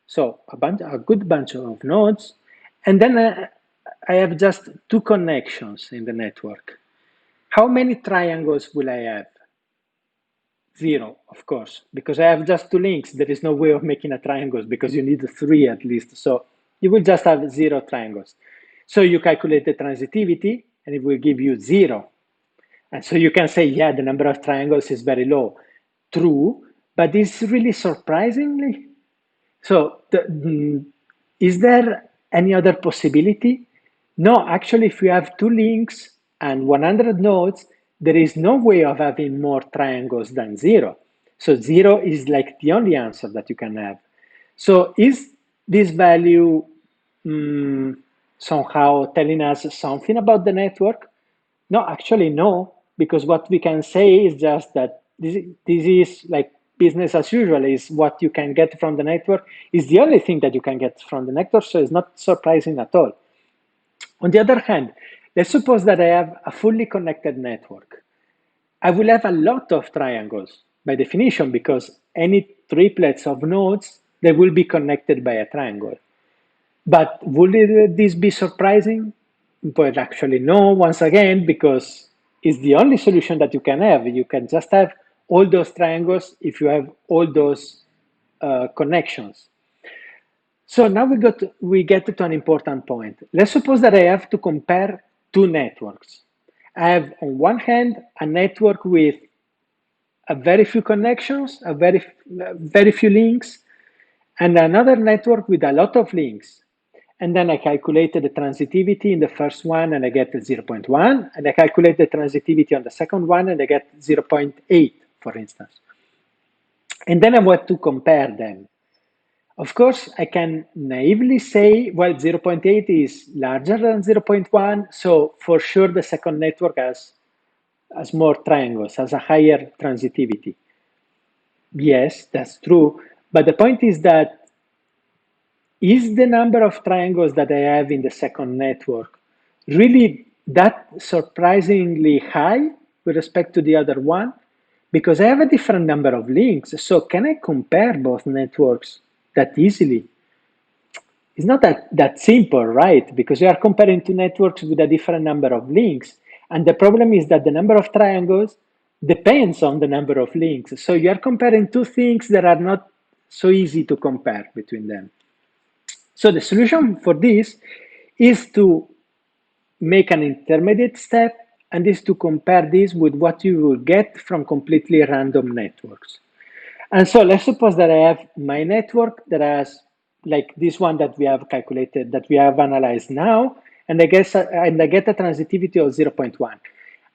S1: So a good bunch of nodes. And then I have just two connections in the network. How many triangles will I have? Zero, of course, because I have just two links. There is no way of making a triangle because you need three at least. So you will just have zero triangles. So you calculate the transitivity and it will give you zero. And so you can say, yeah, the number of triangles is very low. True, but it's really surprisingly. So is there any other possibility? No, actually, if you have two links and 100 nodes, there is no way of having more triangles than zero. So zero is like the only answer that you can have. So is this value somehow telling us something about the network? No, actually, no, because what we can say is just that this is like business as usual, is what you can get from the network, is the only thing that you can get from the network, so it's not surprising at all. On the other hand, let's suppose that I have a fully connected network. I will have a lot of triangles by definition because any triplets of nodes, they will be connected by a triangle. But would this be surprising? But actually, no, once again, because it's the only solution that you can have. You can just have all those triangles if you have all those connections. So now we get to an important point. Let's suppose that I have to compare two networks. I have on one hand a network with a very few connections, very few links, and another network with a lot of links. And then I calculated the transitivity in the first one and I get 0.1, and I calculate the transitivity on the second one and I get 0.8, for instance. And then I want to compare them. Of course, I can naively say, well, 0.8 is larger than 0.1, so for sure the second network has more triangles, has a higher transitivity. Yes, that's true. But the point is that is the number of triangles that I have in the second network really that surprisingly high with respect to the other one? Because I have a different number of links. So can I compare both networks that easily? It's not that simple, right? Because you are comparing two networks with a different number of links. And the problem is that the number of triangles depends on the number of links. So you are comparing two things that are not so easy to compare between them. So the solution for this is to make an intermediate step, and is to compare this with what you will get from completely random networks. And so let's suppose that I have my network that has like this one that we have calculated, that we have analyzed now, and I get a transitivity of 0.1.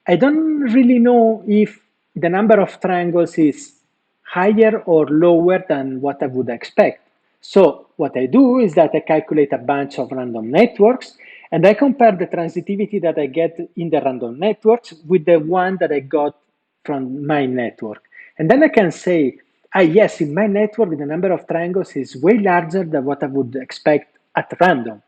S1: I don't really know if the number of triangles is higher or lower than what I would expect. So what I do is that I calculate a bunch of random networks and I compare the transitivity that I get in the random networks with the one that I got from my network. And then I can say, yes, in my network, the number of triangles is way larger than what I would expect at random.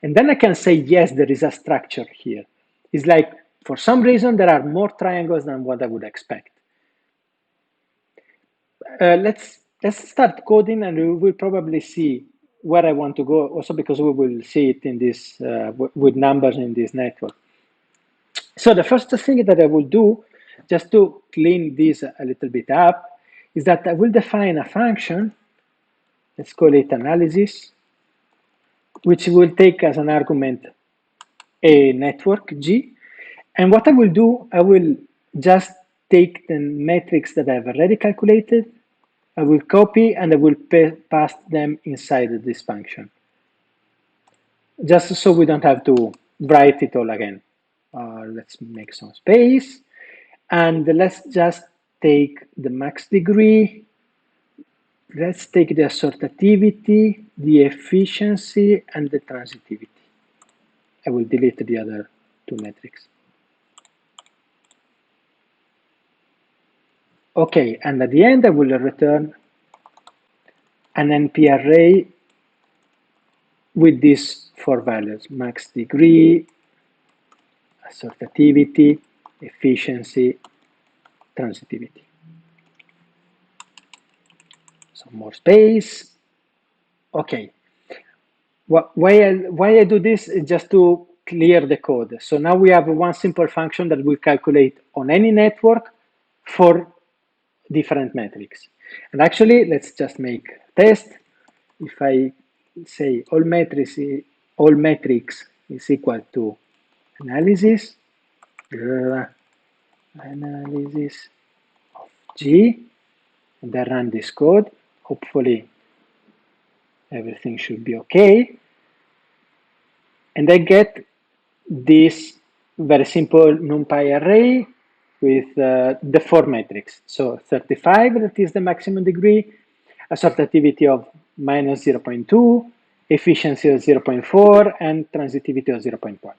S1: And then I can say, yes, there is a structure here. It's like, for some reason, there are more triangles than what I would expect. Let's start coding, and we will probably see where I want to go, also because we will see it in this with numbers in this network. So the first thing that I will do, just to clean this a little bit up, is that I will define a function, let's call it analysis, which will take as an argument a network G. And what I will do, I will just take the metrics that I've already calculated, I will copy and I will pass them inside this function, just so we don't have to write it all again. Let's make some space, and let's just take the max degree. Let's take the assortativity, the efficiency, and the transitivity. I will delete the other two metrics. Okay, and at the end, I will return an NP array with these four values: max degree, assortativity, efficiency, transitivity. Some more space. Okay. Why I do this is just to clear the code. So now we have one simple function that will calculate on any network for different metrics. And actually, let's just make a test. If I say all metrics is equal to analysis of G, and I run this code, hopefully everything should be okay. And I get this very simple NumPy array with the four metrics. So 35, that is the maximum degree, assortativity of minus 0.2, efficiency of 0.4, and transitivity of 0.1.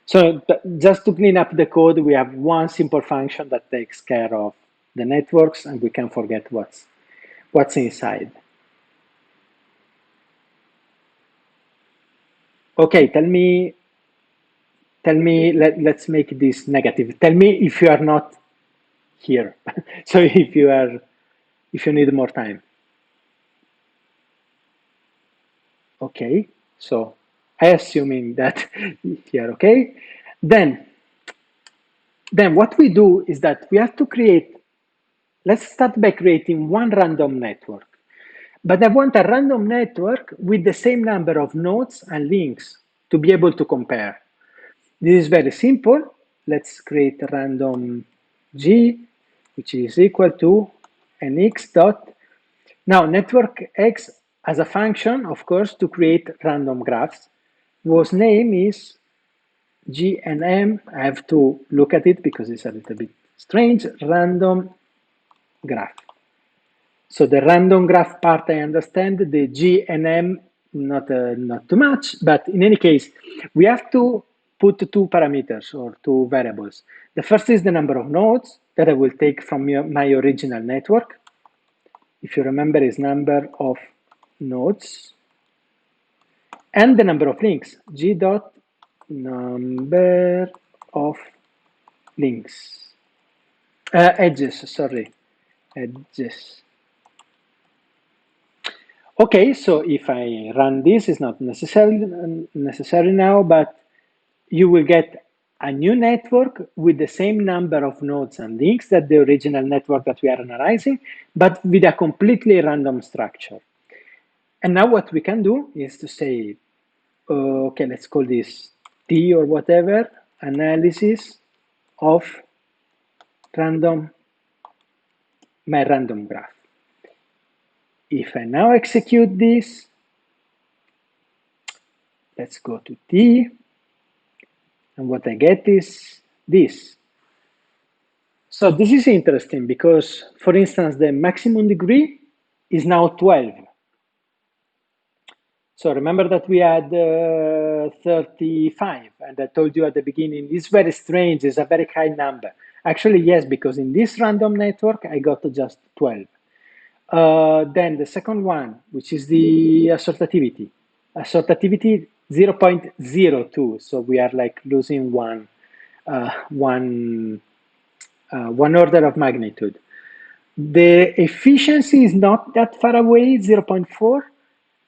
S1: So just to clean up the code, we have one simple function that takes care of the networks, and we can forget what's inside. Okay, tell me, let's make this negative. Tell me if you are not here. So if you need more time. Okay, so I assuming that here, okay? Then what we do is that we have to create, let's start by creating one random network. But I want a random network with the same number of nodes and links to be able to compare. This is very simple. Let's create a random G, which is equal to an X dot. Now, network X as a function, of course, to create random graphs, whose name is GNM. I have to look at it because it's a little bit strange. Random graph. So the random graph part I understand, the GNM not too much, but in any case, we have to put two parameters or two variables. The first is the number of nodes that I will take from my original network. If you remember, is number of nodes, and the number of links, G dot number of links, edges, sorry, edges. Okay, so if I run this, it's not necessary now, but you will get a new network with the same number of nodes and links that the original network that we are analyzing, but with a completely random structure. And now what we can do is to say, okay, let's call this T or whatever, analysis of my random graph. If I now execute this, let's go to T, and what I get is this. So this is interesting because, for instance, the maximum degree is now 12. So remember that we had 35, and I told you at the beginning, it's very strange, it's a very high number. Actually, yes, because in this random network, I got just 12. Then the second one, which is the assortativity. sortativity 0.02. So we are like losing one order of magnitude. The efficiency is not that far away, 0.4,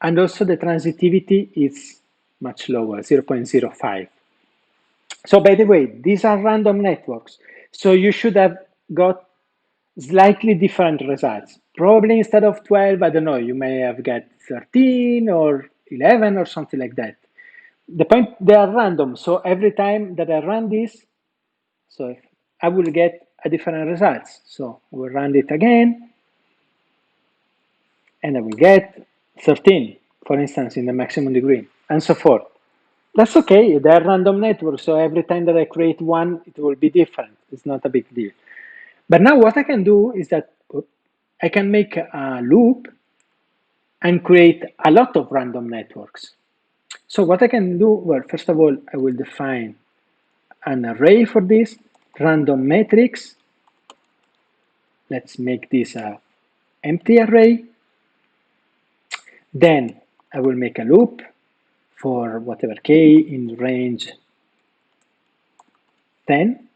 S1: and also the transitivity is much lower, 0.05. So by the way, these are random networks. So you should have got slightly different results. Probably instead of 12, I don't know, you may have got 13 or 11 or something like that. The point, they are random. So every time that I run this, so if I will get a different results. So I will run it again, and I will get 13, for instance, in the maximum degree, and so forth. That's okay. They're random networks, so every time that I create one, it will be different. It's not a big deal. But now what I can do is that I can make a loop and create a lot of random networks. So what I can do, well, first of all, I will define an array for this, random matrix. Let's make this a empty array. Then I will make a loop for whatever k in range 10.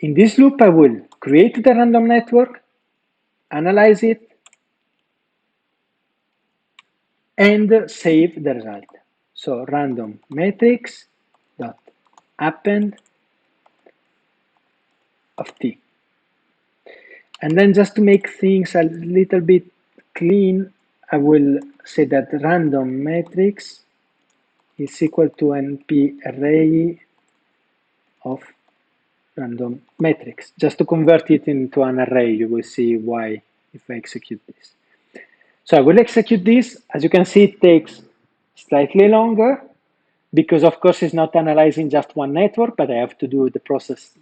S1: In this loop, I will create the random network, analyze it, and save the result. So random matrix dot append of t. And then just to make things a little bit clean, I will say that random matrix is equal to np array of random matrix. Just to convert it into an array, you will see why if I execute this. So I will execute this. As you can see, it takes slightly longer because, of course, it's not analyzing just one network, but I have to do the process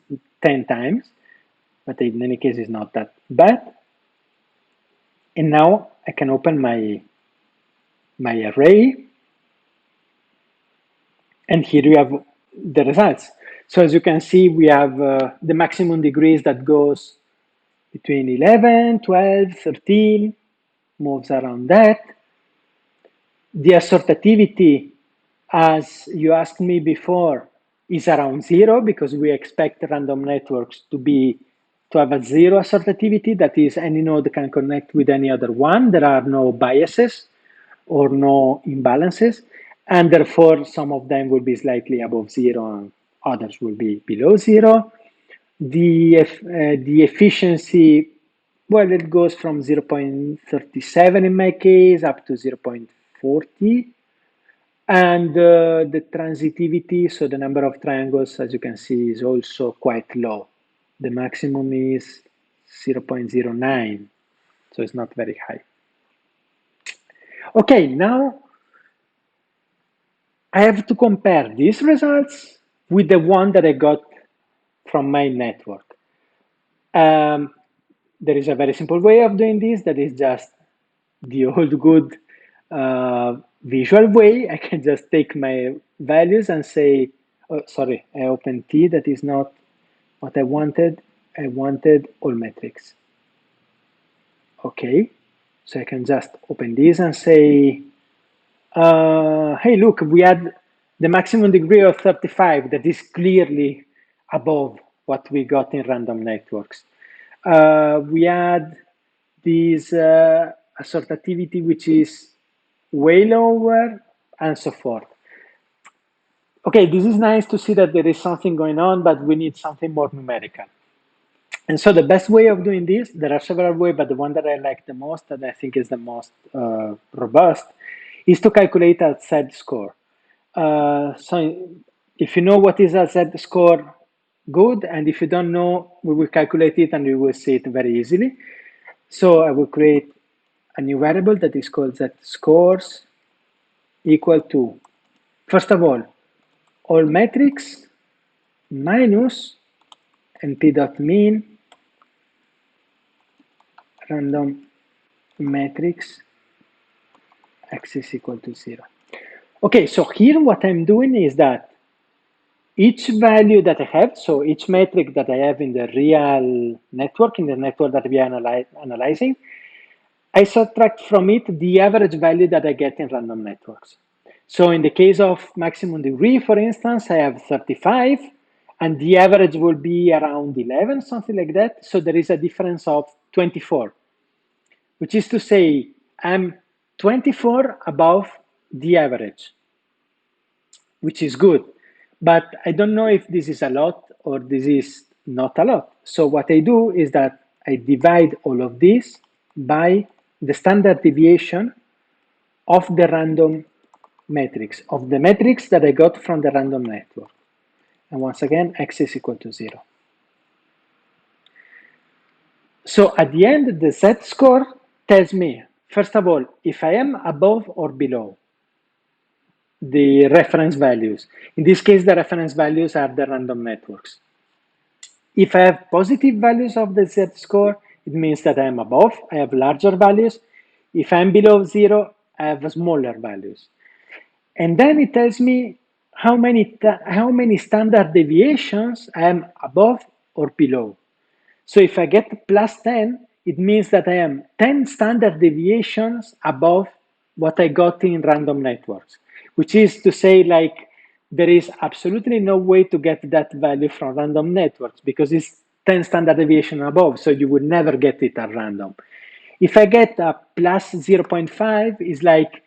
S1: 10 times. But in any case, it's not that bad. And now I can open my array. And here you have the results. So as you can see, we have the maximum degrees that goes between 11, 12, 13, moves around that. The assortativity, as you asked me before, is around 0 because we expect random networks to have a 0 assortativity. That is, any node can connect with any other one. There are no biases or no imbalances, and therefore some of them will be slightly above 0 and others will be below 0. The efficiency, well, it goes from 0.37 in my case up to 0.40. And the transitivity, so the number of triangles, as you can see, is also quite low. The maximum is 0.09, so it's not very high. Okay, now I have to compare these results with the one that I got from my network. There is a very simple way of doing this, that is just the old good visual way. I can just take my values and say, oh, sorry, I opened T, that is not what I wanted. I wanted all metrics. Okay, so I can just open this and say, hey, look, we had the maximum degree of 35 that is clearly above what we got in random networks. We had this assortativity which is way lower, and so forth. Okay, this is nice to see that there is something going on, but we need something more numerical. And so the best way of doing this, there are several ways, but the one that I like the most, and I think is the most robust, is to calculate a z-score. So if you know what is a z-score, good, and if you don't know, we will calculate it and you will see it very easily. So I will create a new variable that is called z-scores equal to, first of all metrics minus np.mean random matrix x is equal to 0. Okay, so here what I'm doing is that each value that I have, so each metric that I have in the real network, in the network that we are analyzing, I subtract from it the average value that I get in random networks. So in the case of maximum degree, for instance, I have 35, and the average will be around 11, something like that. So there is a difference of 24, which is to say I'm 24 above the average, which is good. But I don't know if this is a lot or this is not a lot. So what I do is that I divide all of this by the standard deviation of the random matrix, of the matrix that I got from the random network. And once again, x is equal to 0. So at the end, the z-score tells me, first of all, if I am above or below the reference values. In this case, the reference values are the random networks. If I have positive values of the z-score, it means that I am above, I have larger values. If I'm below 0, I have smaller values. And then it tells me how many standard deviations I am above or below. So if I get plus 10, it means that I am 10 standard deviations above what I got in random networks, which is to say, like, there is absolutely no way to get that value from random networks because it's 10 standard deviation above, so you would never get it at random. If I get a plus 0.5, it's like,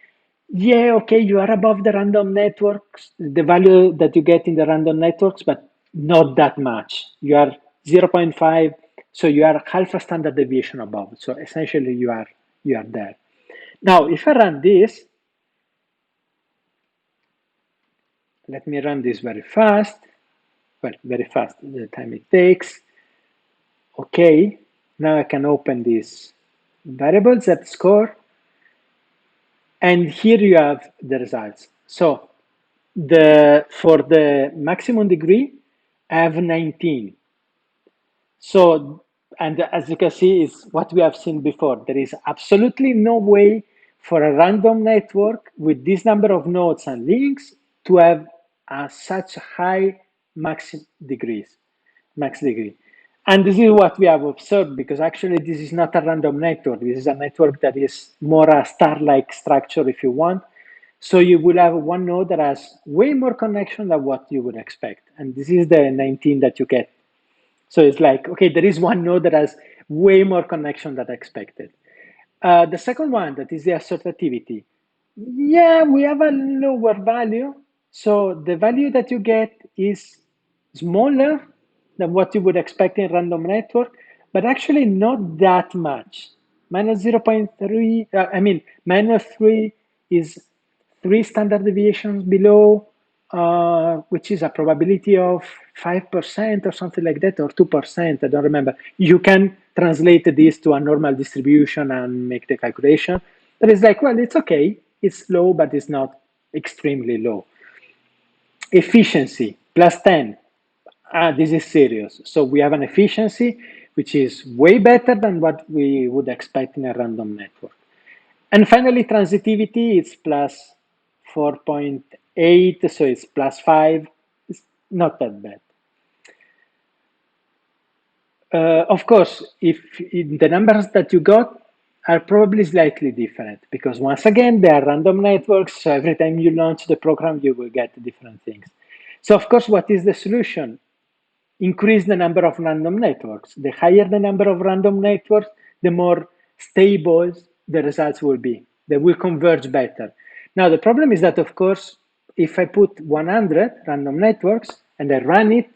S1: yeah, okay, you are above the random networks, the value that you get in the random networks, but not that much. You are 0.5, so you are half a standard deviation above. So essentially you are there. Now, if I run this, let me run this very fast. Well, very fast, the time it takes. Okay, now I can open this variable z-score, and here you have the results. So for the maximum degree, I have 19. So, and as you can see, is what we have seen before. There is absolutely no way for a random network with this number of nodes and links to have such high max degrees, max degree. And this is what we have observed because actually this is not a random network. This is a network that is more a star-like structure if you want. So you will have one node that has way more connection than what you would expect. And this is the 19 that you get. So it's like, okay, there is one node that has way more connection than expected. The second one, that is the assortativity. Yeah, we have a lower value. So the value that you get is smaller than what you would expect in random network, but actually not that much. Minus 0.3, minus 3 is 3 standard deviations below, which is a probability of 5% or something like that, or 2%, I don't remember. You can translate this to a normal distribution and make the calculation. But it's like, well, it's okay. It's low, but it's not extremely low. Efficiency, plus 10. This is serious. So we have an efficiency which is way better than what we would expect in a random network. And finally, transitivity is plus 4.8, so it's plus 5. It's not that bad. Of course, if the numbers that you got are probably slightly different because once again, they are random networks. So every time you launch the program, you will get different things. So of course, what is the solution? Increase the number of random networks. The higher the number of random networks, the more stable the results will be. They will converge better. Now, the problem is that, of course, if I put 100 random networks and I run it,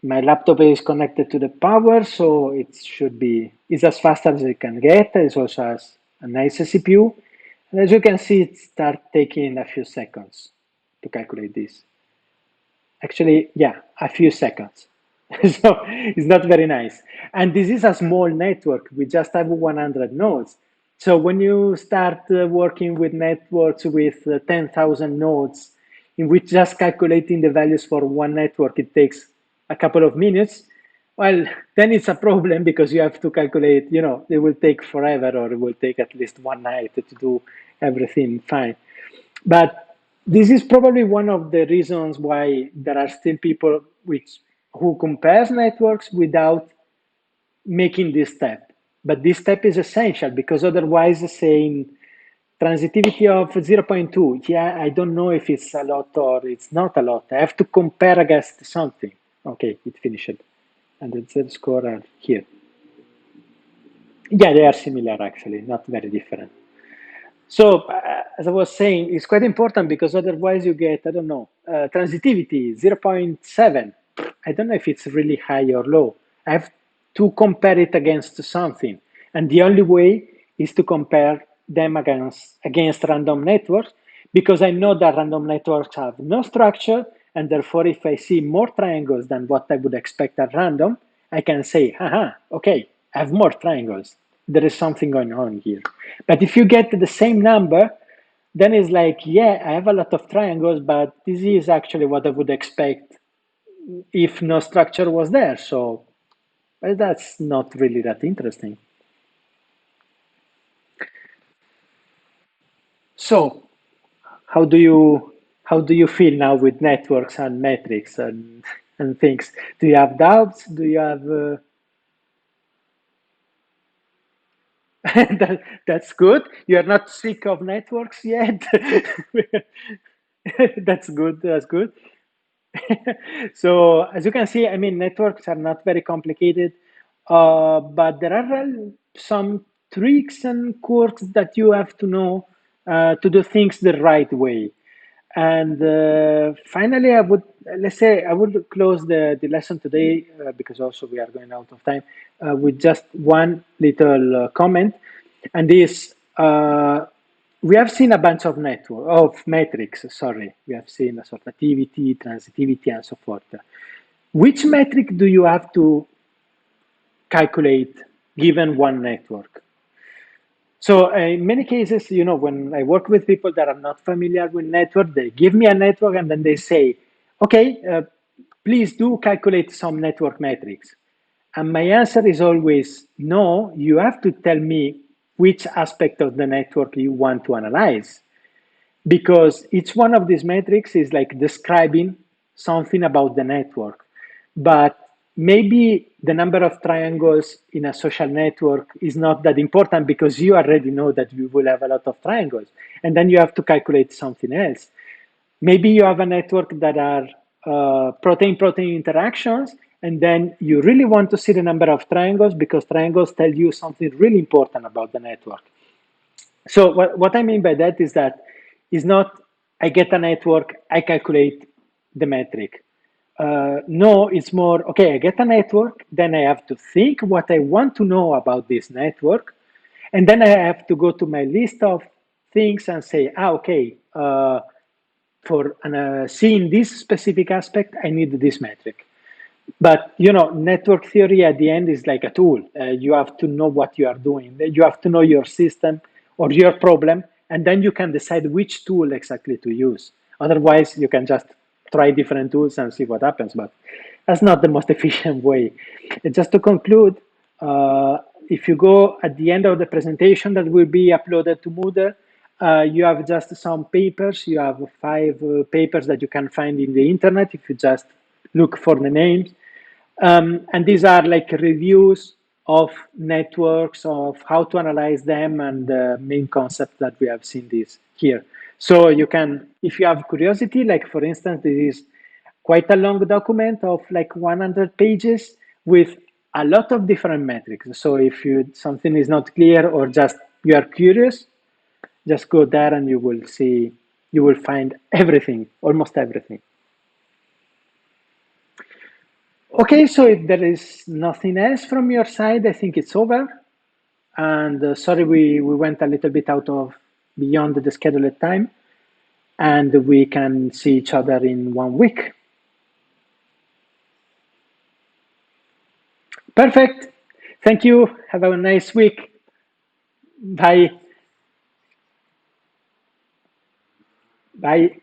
S1: my laptop is connected to the power, so it should be, it's as fast as it can get. It also has a nice CPU. And as you can see, it starts taking a few seconds to calculate this. Actually, yeah, a few seconds. So it's not very nice. And this is a small network. We just have 100 nodes. So when you start working with networks with 10,000 nodes, in which just calculating the values for one network, it takes a couple of minutes, well, then it's a problem because you have to calculate, it will take forever or it will take at least one night to do everything fine. But this is probably one of the reasons why there are still people who compares networks without making this step. But this step is essential because otherwise saying transitivity of zero point 0.2, yeah, I don't know if it's a lot or it's not a lot. I have to compare against something. Okay, it finished. And the Z score are here. Yeah, they are similar actually, not very different. So, as I was saying, it's quite important because otherwise you get, I don't know, transitivity 0.7. I don't know if it's really high or low. I have to compare it against something. And the only way is to compare them against random networks because I know that random networks have no structure. And therefore, if I see more triangles than what I would expect at random, I can say, haha, okay, I have more triangles. There is something going on here. But if you get the same number, then it's like, yeah, I have a lot of triangles, but this is actually what I would expect if no structure was there. So that's not really that interesting. So how do you how do you feel now with networks and metrics and things? Do you have doubts? Do you have that's good. You are not sick of networks yet. That's good. That's good. So as you can see, I mean, networks are not very complicated, but there are some tricks and quirks that you have to know to do things the right way. And finally, I would let's say I would close the lesson today because also we are going out of time with just one little comment, and this we have seen a bunch of network of metrics. Sorry, we have seen assortativity, transitivity, and so forth. Which metric do you have to calculate given one network? So in many cases, when I work with people that are not familiar with network, they give me a network and then they say, okay, please do calculate some network metrics. And my answer is always, no, you have to tell me which aspect of the network you want to analyze. Because each one of these metrics is like describing something about the network. But maybe the number of triangles in a social network is not that important because you already know that you will have a lot of triangles. And then you have to calculate something else. Maybe you have a network that are protein-protein interactions, and then you really want to see the number of triangles because triangles tell you something really important about the network. So what I mean by that is that it's not I get a network, I calculate the metric. No, it's more, okay, I get a network, then I have to think what I want to know about this network, and then I have to go to my list of things and say, okay, for seeing this specific aspect, I need this metric. But network theory at the end is like a tool. You have to know what you are doing. You have to know your system or your problem, and then you can decide which tool exactly to use. Otherwise, you can just try different tools and see what happens. But that's not the most efficient way. And just to conclude, if you go at the end of the presentation that will be uploaded to Moodle, you have just some papers. You have 5 papers that you can find in the internet if you just look for the names. And these are like reviews of networks, of how to analyze them, and the main concept that we have seen this here. So you can, if you have curiosity, like for instance, this is quite a long document of like 100 pages with a lot of different metrics. So if something is not clear or just you are curious, just go there and you will see, you will find everything, almost everything. Okay, so if there is nothing else from your side, I think it's over. And sorry, we went a little bit out of beyond the scheduled time, and we can see each other in 1 week. Perfect. Thank you. Have a nice week. Bye. Bye.